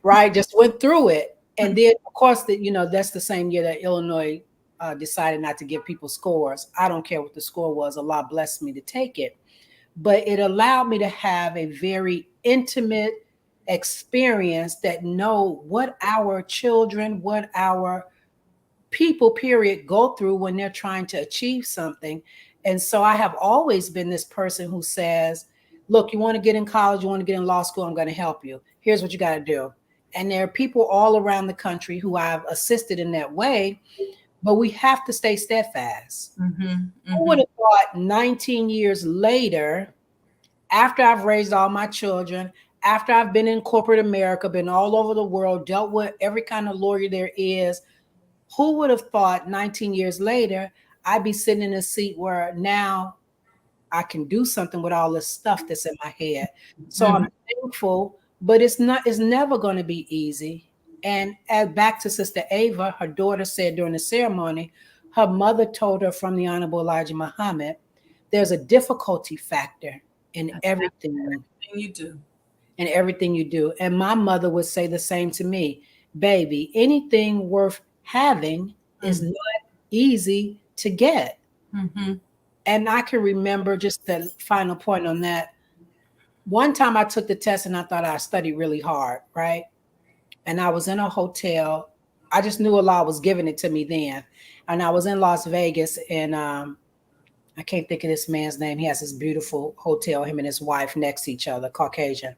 Right? Just went through it. And then, of course, that's the same year that Illinois decided not to give people scores. I don't care what the score was. Allah blessed me to take it. But it allowed me to have a very intimate experience that know what our children, what our people, period, go through when they're trying to achieve something. And so I have always been this person who says, look, you want to get in college, you want to get in law school, I'm going to help you. Here's what you got to do. And there are people all around the country who I've assisted in that way. but we have to stay steadfast. Mm-hmm. Who would have thought 19 years later, after I've raised all my children, after I've been in corporate America, been all over the world, dealt with every kind of lawyer there is, who would have thought 19 years later, I'd be sitting in a seat where now I can do something with all this stuff that's in my head. So I'm thankful, but it's never going to be easy. And back to Sister Ava, her daughter said during the ceremony, her mother told her from the Honorable Elijah Muhammad, there's a difficulty factor in everything you do. In everything you do. And my mother would say the same to me, baby, anything worth having is not easy to get. And I can remember, just the final point on that, one time I took the test and I thought I studied really hard, right? And I was in a hotel. I just knew Allah was giving it to me then. And I was in Las Vegas, and I can't think of this man's name. He has this beautiful hotel, him and his wife next to each other, Caucasian.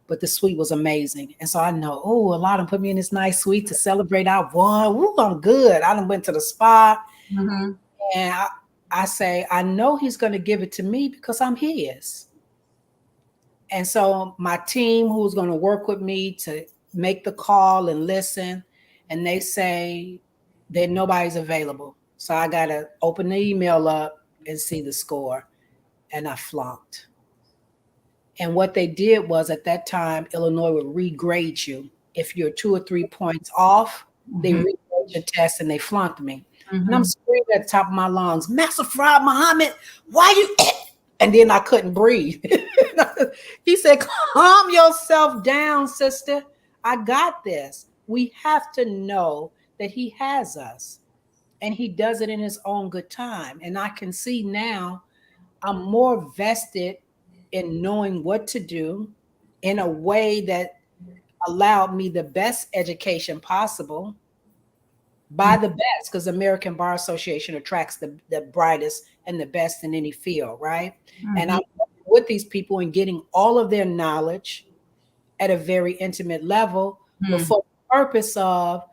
But the suite was amazing. And so I know, Allah done put me in this nice suite to celebrate. I won. Ooh, I'm good. I done went to the spa. And I say, I know he's going to give it to me because I'm his. And so my team, who's going to work with me to make the call and listen, and they say that nobody's available. So I got to open the email up and see the score. And I flunked. And what they did was, at that time, Illinois would regrade you. If you're 2 or 3 points off, they regrade your test, and they flunked me. And I'm screaming at the top of my lungs, Master Fard Muhammad, why you? And then I couldn't breathe. He said, calm yourself down, sister. I got this. We have to know that he has us, and he does it in his own good time. And I can see now I'm more vested in knowing what to do in a way that allowed me the best education possible by the best, because the American Bar Association attracts the brightest and the best in any field, right? And I'm with these people and getting all of their knowledge at a very intimate level, but for the purpose of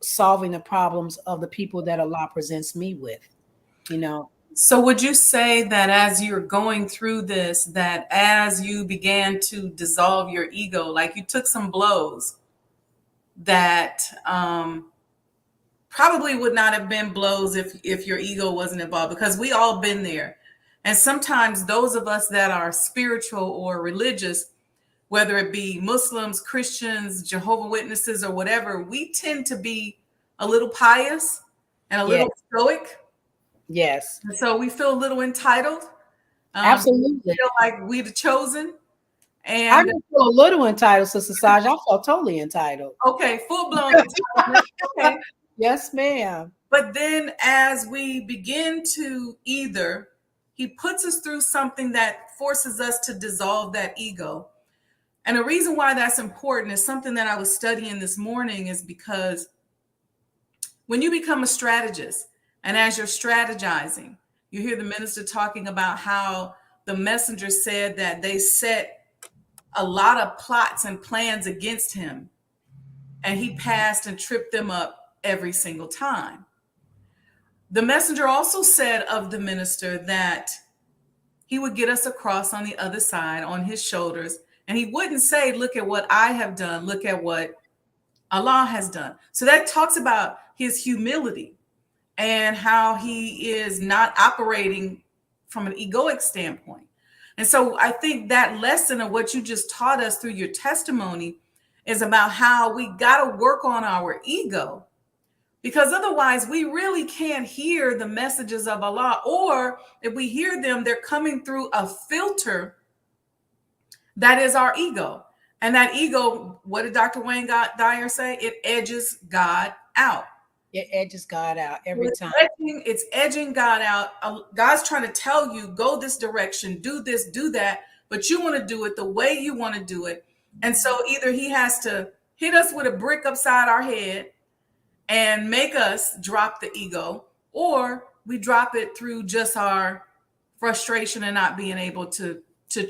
solving the problems of the people that Allah presents me with, you know. So would you say that as you're going through this, that as you began to dissolve your ego, like you took some blows that probably would not have been blows if your ego wasn't involved, because we all been there. And sometimes those of us that are spiritual or religious, whether it be Muslims, Christians, Jehovah's Witnesses, or whatever, we tend to be a little pious and a little stoic. Yes. And so we feel a little entitled. Absolutely. We feel like we're the chosen. And I didn't feel a little entitled, Sister Sajdah. I felt totally entitled. Okay, full-blown entitlement. Okay. Yes, ma'am. But then as we begin to he puts us through something that forces us to dissolve that ego. And the reason why that's important is something that I was studying this morning, is because when you become a strategist, and as you're strategizing, you hear the minister talking about how the messenger said that they set a lot of plots and plans against him, and he passed and tripped them up every single time. The messenger also said of the minister that he would get us across on the other side on his shoulders, and he wouldn't say, look at what I have done, look at what Allah has done. So that talks about his humility and how he is not operating from an egoic standpoint. And so I think that lesson of what you just taught us through your testimony is about how we got to work on our ego, because otherwise we really can't hear the messages of Allah, or if we hear them, they're coming through a filter that is our ego. And that ego, what did Dr. Wayne Dyer say? It edges God out. It edges God out every time. It's edging God out. God's trying to tell you, go this direction, do this, do that, but you want to do it the way you want to do it. And so either he has to hit us with a brick upside our head and make us drop the ego, or we drop it through just our frustration and not being able to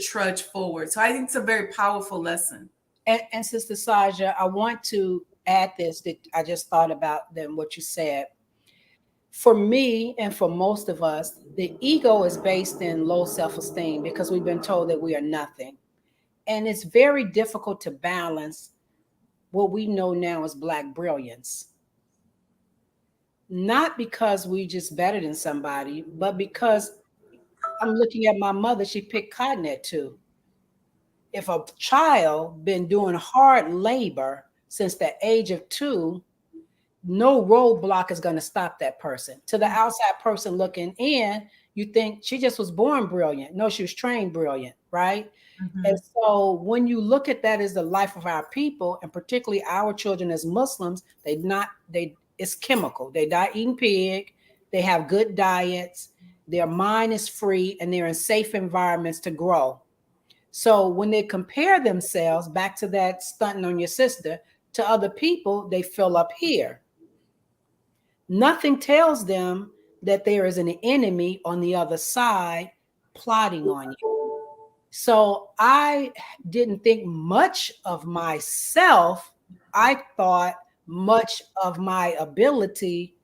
trudge forward. So I think it's a very powerful lesson. And Sister Sajdah, I want to add this that I just thought about than what you said. For me and for most of us, the ego is based in low self-esteem because we've been told that we are nothing. And it's very difficult to balance what we know now as Black brilliance. Not because we just better than somebody, but because I'm looking at my mother, she picked cotton at 2. If a child been doing hard labor since the age of 2, no roadblock is going to stop that person. To the outside person looking in, you think she just was born brilliant. No, she was trained brilliant, right? Mm-hmm. And so when you look at that as the life of our people, and particularly our children as Muslims, it's chemical. They die eating pig, they have good diets, their mind is free, and they're in safe environments to grow. So when they compare themselves, back to that stunting on your sister, to other people, they fill up here. Nothing tells them that there is an enemy on the other side plotting on you. So I didn't think much of myself. I thought much of my ability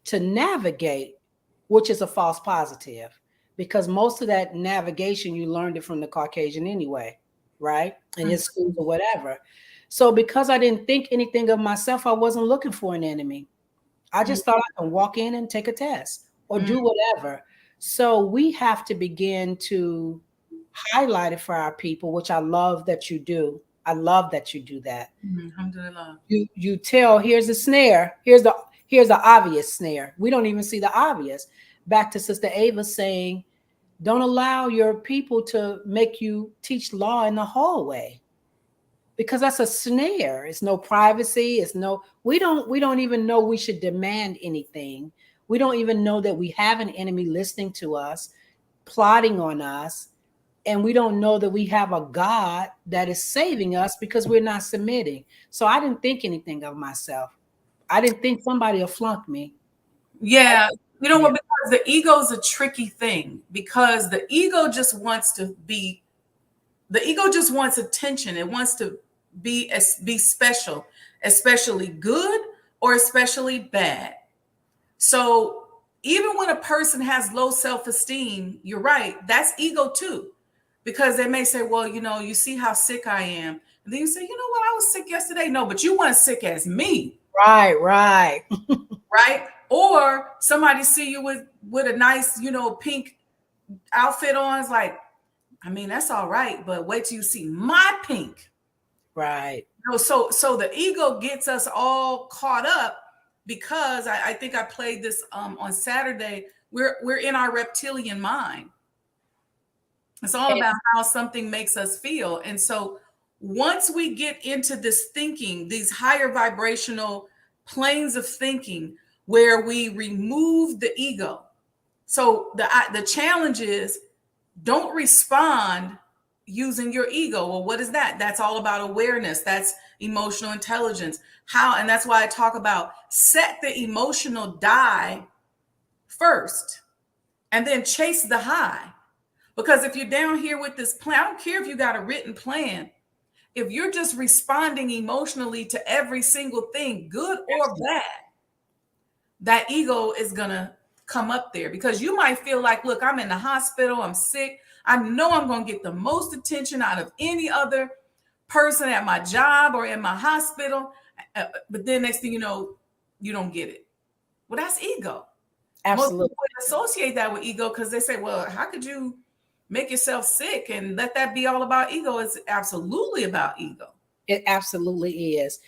to navigate, which is a false positive, because most of that navigation, you learned it from the Caucasian anyway, right? In his schools or whatever. So because I didn't think anything of myself, I wasn't looking for an enemy. I just thought I can walk in and take a test or do whatever. So we have to begin to highlight it for our people, which I love that you do. I love that you do that. Alhamdulillah. You tell, here's the snare, here's the obvious snare. We don't even see the obvious. Back to Sister Ava saying, don't allow your people to make you teach law in the hallway, because that's a snare. It's no privacy. We don't even know we should demand anything. We don't even know that we have an enemy listening to us, plotting on us. And we don't know that we have a God that is saving us because we're not submitting. So I didn't think anything of myself. I didn't think somebody will flunk me. Yeah. You know what? Because the ego is a tricky thing, because the ego just wants attention. It wants to be special, especially good or especially bad. So even when a person has low self-esteem, you're right, that's ego too. Because they may say, well, you see how sick I am. And then you say, you know what, I was sick yesterday. No, but you weren't sick as me. Right. Right. Or somebody see you with a nice, pink outfit on. It's like, I mean, that's all right, but wait till you see my pink. Right. So the ego gets us all caught up, because I think I played this on Saturday. We're in our reptilian mind. It's all about how something makes us feel. And so once we get into this thinking, these higher vibrational planes of thinking, where we remove the ego. So the challenge is, don't respond using your ego. Well, what is that? That's all about awareness. That's emotional intelligence. And that's why I talk about set the emotional die first and then chase the high. Because if you're down here with this plan, I don't care if you got a written plan. If you're just responding emotionally to every single thing, good or bad, that ego is going to come up there, because you might feel like, look, I'm in the hospital, I'm sick. I know I'm going to get the most attention out of any other person at my job or in my hospital. But then next thing you know, you don't get it. Well, that's ego. Absolutely. Most people associate that with ego because they say, well, how could you make yourself sick and let that be all about ego? It's absolutely about ego. It absolutely is.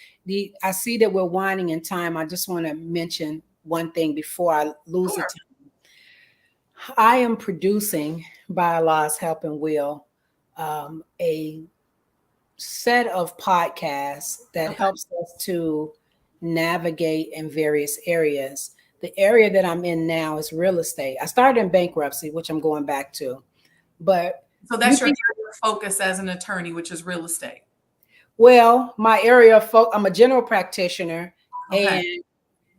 I see that we're winding in time. I just want to mention one thing before I lose the time. I am producing, by Allah's help and will, a set of podcasts that helps us to navigate in various areas. The area that I'm in now is real estate. I started in bankruptcy, which I'm going back to. But so that's your focus as an attorney, which is real estate. Well, my area of I'm a general practitioner, and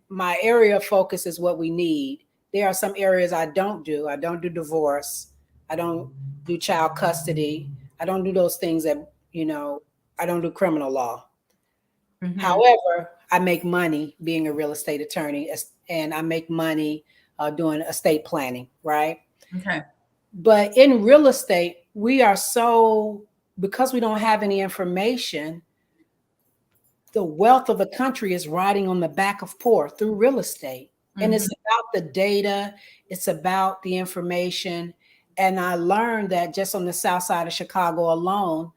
my area of focus is what we need. There are some areas I don't do. I don't do divorce. I don't do child custody. I don't do those things that, I don't do criminal law. Mm-hmm. However, I make money being a real estate attorney, and I make money doing estate planning, right? Okay. But in real estate, we are so, because we don't have any information, the wealth of the country is riding on the back of poor through real estate. And it's about the data, it's about the information. And I learned that just on the south side of Chicago alone,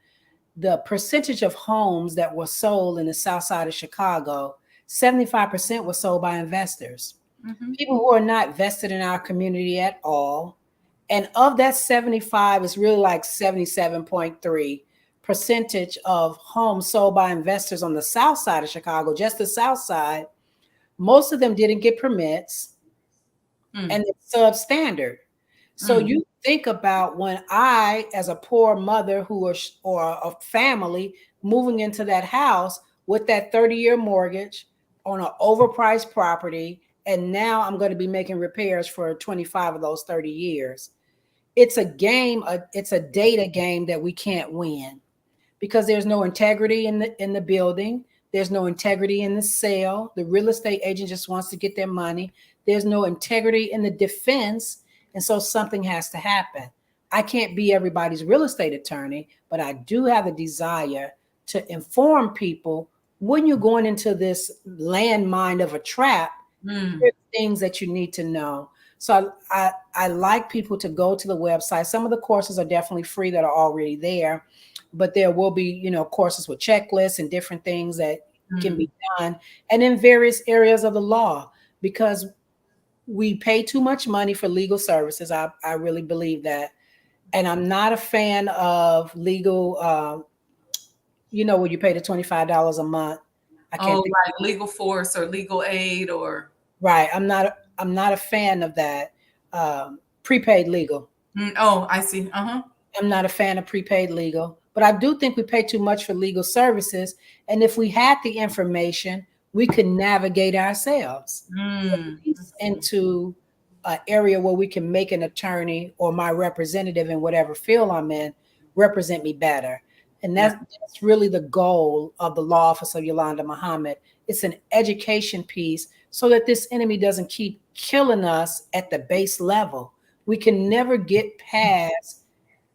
the percentage of homes that were sold in the south side of Chicago, 75% were sold by investors, people who are not vested in our community at all. And of that 75, it's really like 77.3 percentage of homes sold by investors on the south side of Chicago, just the south side. Most of them didn't get permits and it's substandard. So you think about when I, as a poor mother or a family moving into that house with that 30-year mortgage on an overpriced property, and now I'm going to be making repairs for 25 of those 30 years. It's a game, it's a data game that we can't win because there's no integrity in the building. There's no integrity in the sale. The real estate agent just wants to get their money. There's no integrity in the defense. And so something has to happen. I can't be everybody's real estate attorney, but I do have a desire to inform people when you're going into this landmine of a trap, there's things that you need to know. So I like people to go to the website. Some of the courses are definitely free that are already there, but there will be, courses with checklists and different things that can be done. And in various areas of the law, because we pay too much money for legal services. I really believe that. And I'm not a fan of legal, where you pay the $25 a month. I can't think like legal force or legal aid or. Right. I'm not a fan of that. Prepaid legal. Oh, I see. I'm not a fan of prepaid legal, but I do think we pay too much for legal services. And if we had the information, we could navigate ourselves into an area where we can make an attorney or my representative in whatever field I'm in represent me better. And that's really the goal of the law office of Yolanda Muhammad. It's an education piece so that this enemy doesn't keep killing us at the base level. We can never get past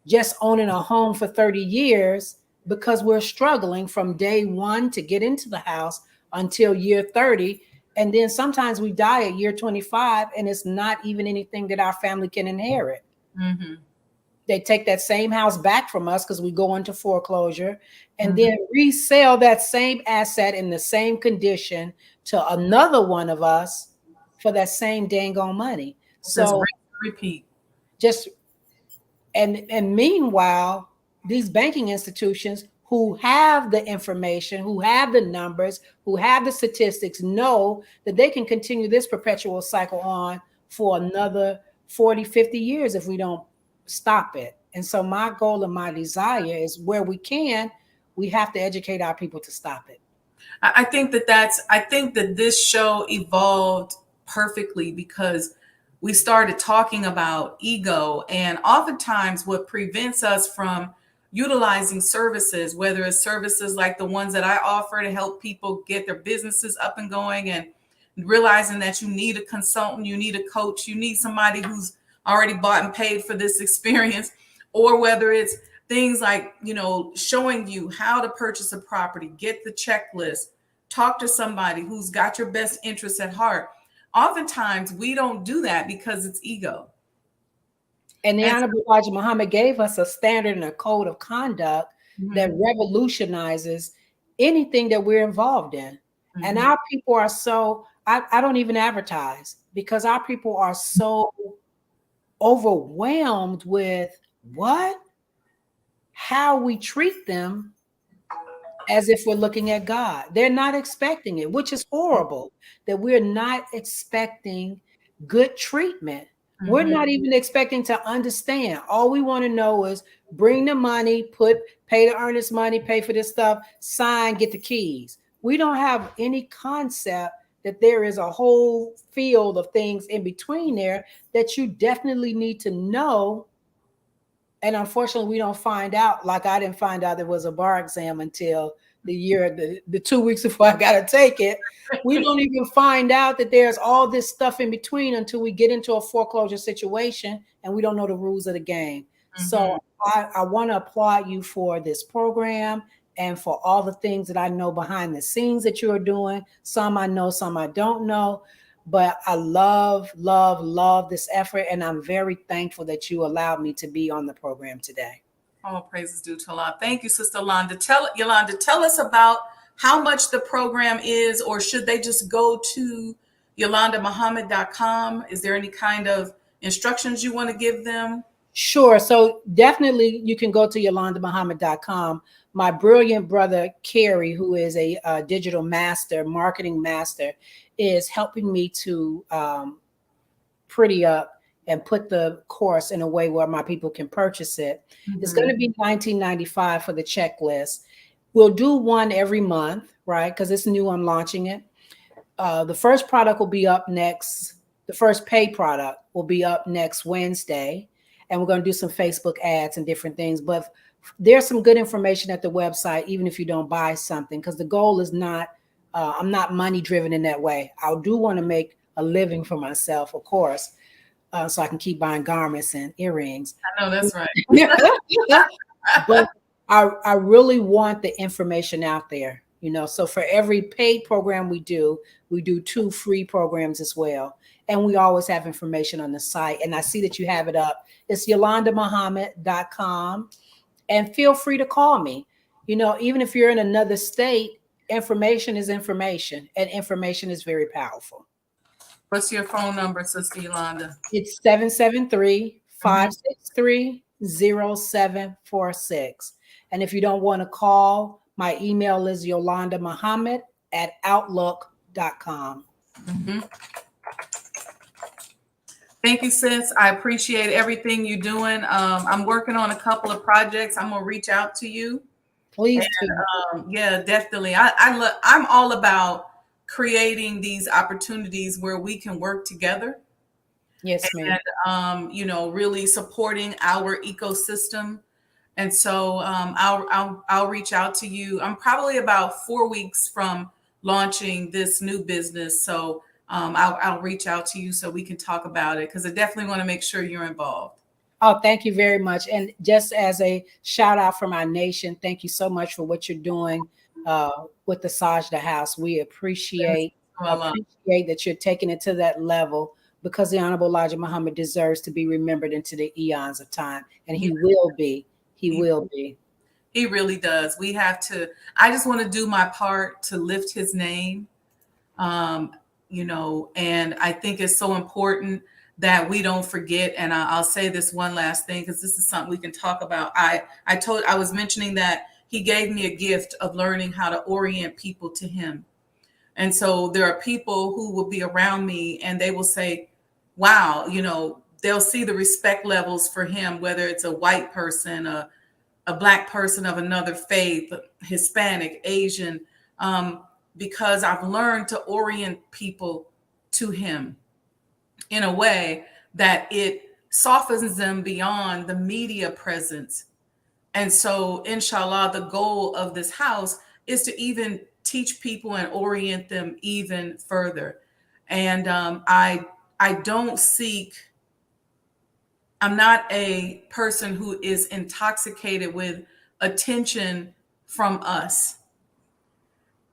just owning a home for 30 years because we're struggling from day one to get into the house until year 30. And then sometimes we die at year 25 and it's not even anything that our family can inherit. They take that same house back from us because we go into foreclosure and then resell that same asset in the same condition to another one of us for that same dang on money. So repeat. And meanwhile, these banking institutions who have the information, who have the numbers, who have the statistics, know that they can continue this perpetual cycle on for another 40, 50 years if we don't stop it. And so my goal and my desire is where we can, we have to educate our people to stop it. I think that this show evolved perfectly because we started talking about ego, and oftentimes what prevents us from utilizing services, whether it's services like the ones that I offer to help people get their businesses up and going, and realizing that you need a consultant, you need a coach, you need somebody who's already bought and paid for this experience, or whether it's things like, showing you how to purchase a property, get the checklist, talk to somebody who's got your best interests at heart. Oftentimes we don't do that because it's ego. And the Honorable Elijah Muhammad gave us a standard and a code of conduct that revolutionizes anything that we're involved in. And our people are so, I don't even advertise because our people are so overwhelmed with how we treat them as if we're looking at God. They're not expecting it, which is horrible, that we're not expecting good treatment. We're not even expecting to understand. All we want to know is bring the money, pay the earnest money, pay for this stuff, sign, get the keys. We don't have any concept that there is a whole field of things in between there that you definitely need to know. And unfortunately, we don't find out, like I didn't find out there was a bar exam until the 2 weeks before I got to take it. We don't even find out that there's all this stuff in between until we get into a foreclosure situation and we don't know the rules of the game. So I want to applaud you for this program and for all the things that I know behind the scenes that you are doing. Some I know, some I don't know. But I love, love, love this effort. And I'm very thankful that you allowed me to be on the program today. All praises due to Allah. Thank you, Sister Yolanda. Tell us about how much the program is, or should they just go to YolandaMuhammad.com? Is there any kind of instructions you want to give them? Sure. So definitely you can go to YolandaMuhammad.com. My brilliant brother, Kerry, who is a digital master, marketing master, is helping me to pretty up and put the course in a way where my people can purchase it. It's going to be $19.95 for the checklist. We'll do one every month, right? Because it's new, I'm launching it. The first product will be up next. The first paid product will be up next Wednesday. And we're going to do some Facebook ads and different things. But there's some good information at the website, even if you don't buy something, because the goal is not, I'm not money driven in that way. I do want to make a living for myself, of course, so I can keep buying garments and earrings. I know that's right. But I really want the information out there, you know. So for every paid program we do 2 free programs as well. And we always have information on the site. And I see that you have it up. It's YolandaMuhammad.com. And feel free to call me. You know, even if you're in another state, information is information. And information is very powerful. What's your phone number, Sister Yolanda? It's 773-563-0746. And if you don't want to call, my email is YolandaMuhammad@outlook.com. Thank you, sis. I appreciate everything you're doing. I'm working on a couple of projects. I'm gonna reach out to you. Please. Yeah, definitely. I'm all about creating these opportunities where we can work together. Yes, ma'am. And you know, really supporting our ecosystem. And so I'll reach out to you. I'm probably about 4 weeks from launching this new business. So I'll reach out to you so we can talk about it, because I definitely want to make sure you're involved. Oh, thank you very much. And just as a shout out from our nation, thank you so much for what you're doing with the Sajdah House. We appreciate that you're taking it to that level, because the Honorable Elijah Muhammad deserves to be remembered into the eons of time. And he will be. He will be. He really does. We have to, I just want to do my part to lift his name. You know, and I think it's so important that we don't forget. And I'll say this one last thing, because this is something we can talk about. I was mentioning that he gave me a gift of learning how to orient people to him. And so there are people who will be around me and they will say, wow, you know, they'll see the respect levels for him, whether it's a white person, a Black person of another faith, Hispanic, Asian, because I've learned to orient people to him in a way that it softens them beyond the media presence. And so, inshallah, the goal of this house is to even teach people and orient them even further. And I don't seek, I'm not a person who is intoxicated with attention from us.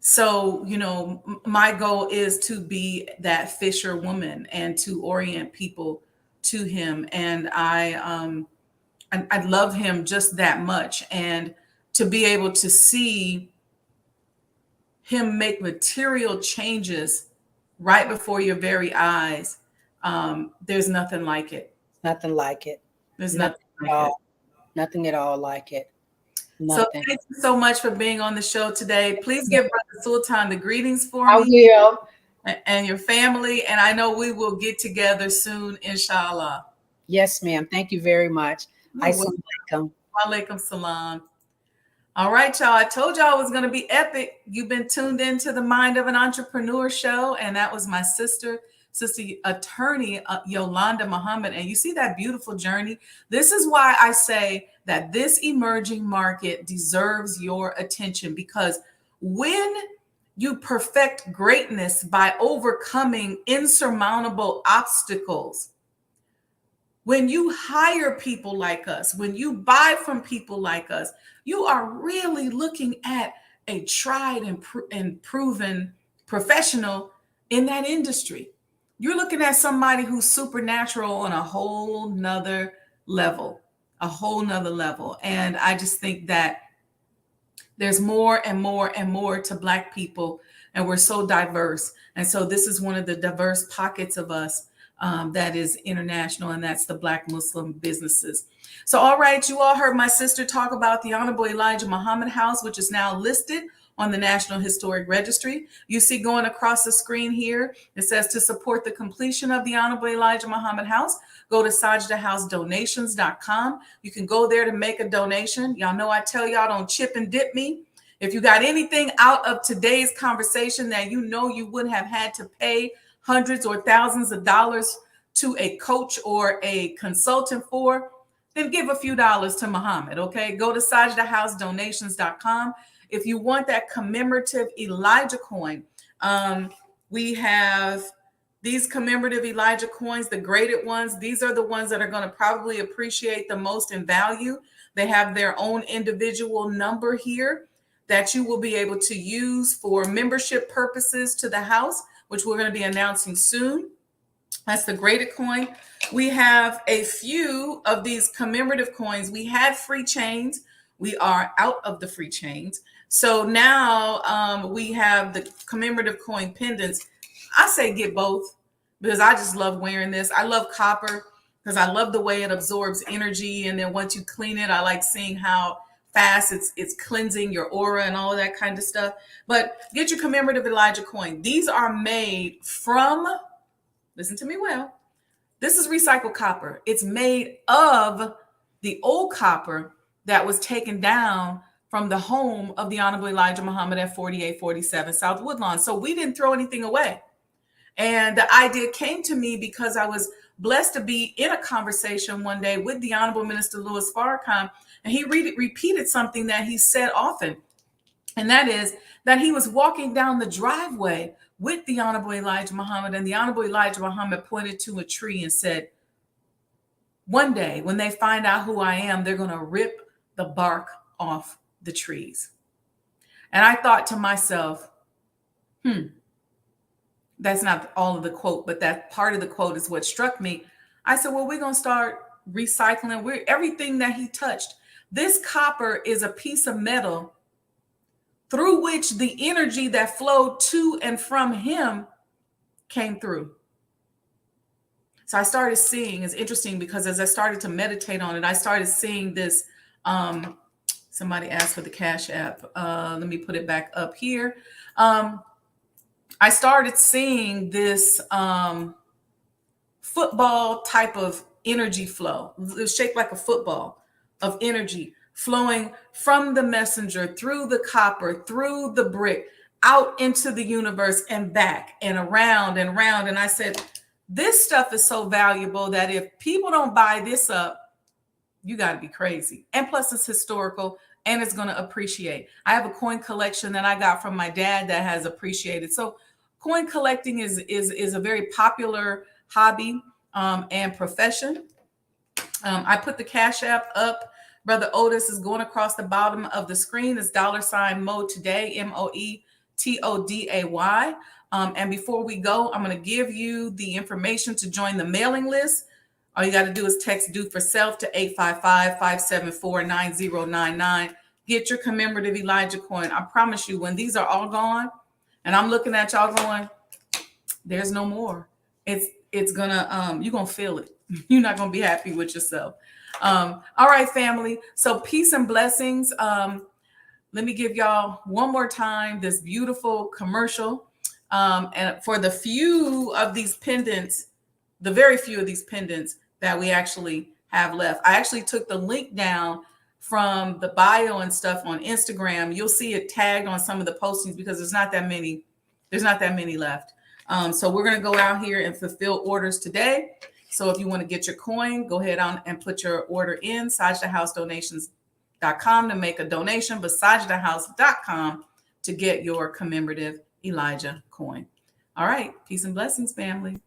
So, you know, my goal is to be that fisher woman and to orient people to him. And I love him just that much. And to be able to see him make material changes right before your very eyes, there's nothing like it. Nothing like it. There's nothing like it. Nothing at all like it. Nothing. So thank you so much for being on the show today. Please give Brother Sultan the greetings for me. I will. And your family. And I know we will get together soon, inshallah. Yes, ma'am. Thank you very much. Assalamu alaikum. Wa alaikum salam. All right, y'all. I told y'all it was going to be epic. You've been tuned into the Mind of an Entrepreneur show. And that was my sister attorney, Yolanda Muhammad. And you see that beautiful journey. This is why I say that this emerging market deserves your attention, because when you perfect greatness by overcoming insurmountable obstacles, when you hire people like us, when you buy from people like us, you are really looking at a tried and proven professional in that industry. You're looking at somebody who's supernatural on a whole nother level, And I just think that there's more and more and more to Black people, and we're so diverse. And so this is one of the diverse pockets of us that is international, and that's the Black Muslim businesses. So, all right, you all heard my sister talk about the Honorable Elijah Muhammad House, which is now listed on the National Historic Registry. You see going across the screen here, it says to support the completion of the Honorable Elijah Muhammad House, go to SajdahHouseDonations.com. You can go there to make a donation. Y'all know I tell y'all don't chip and dip me. If you got anything out of today's conversation that you know you wouldn't have had to pay hundreds or thousands of dollars to a coach or a consultant for, then give a few dollars to Muhammad, okay? Go to SajdahHouseDonations.com. If you want that commemorative Elijah coin, we have these commemorative Elijah coins, the graded ones. These are the ones that are going to probably appreciate the most in value. They have their own individual number here that you will be able to use for membership purposes to the house, which we're going to be announcing soon. That's the graded coin. We have a few of these commemorative coins. We had free chains. We are out of the free chains. So now we have the commemorative coin pendants. I say get both because I just love wearing this. I love copper because I love the way it absorbs energy. And then once you clean it, I like seeing how fast it's cleansing your aura and all of that kind of stuff. But get your commemorative Elijah coin. These are made from, listen to me well, this is recycled copper. It's made of the old copper that was taken down from the home of the Honorable Elijah Muhammad at 4847 South Woodlawn. So we didn't throw anything away. And the idea came to me because I was blessed to be in a conversation one day with the Honorable Minister Louis Farrakhan, and he repeated something that he said often, and that is that he was walking down the driveway with the Honorable Elijah Muhammad, and the Honorable Elijah Muhammad pointed to a tree and said, one day when they find out who I am, they're going to rip the bark off the trees. And I thought to myself, that's not all of the quote, but that part of the quote is what struck me. I said, well, we're going to start recycling everything that he touched. This copper is a piece of metal through which the energy that flowed to and from him came through. So I started seeing, it's interesting because as I started to meditate on it, I started seeing this. Somebody asked for the Cash App. Let me put it back up here. I started seeing this football type of energy flow. It was shaped like a football of energy flowing from the messenger, through the copper, through the brick, out into the universe and back and around and around. And I said, this stuff is so valuable that if people don't buy this up, you got to be crazy. And plus it's historical and it's going to appreciate. I have a coin collection that I got from my dad that has appreciated. So coin collecting is a very popular hobby and profession. I put the Cash App up. Brother Otis is going across the bottom of the screen. It's $MOEToday, MOEToday. And before we go, I'm going to give you the information to join the mailing list. All you got to do is text Do for Self to 855-574-9099. Get your commemorative Elijah coin. I promise you, when these are all gone, and I'm looking at y'all going, there's no more. It's gonna, you're gonna feel it. You're not gonna be happy with yourself. All right, family. So peace and blessings. Let me give y'all one more time this beautiful commercial. And for the few of these pendants, the very few of these pendants that we actually have left, I actually took the link down from the bio and stuff on Instagram. You'll see it tagged on some of the postings because there's not that many left. So we're going to go out here and fulfill orders today. So if you want to get your coin, go ahead on and put your order in SajdahHouseDonations.com to make a donation, but SajdahHouse.com to get your commemorative Elijah coin. All right. Peace and blessings, family.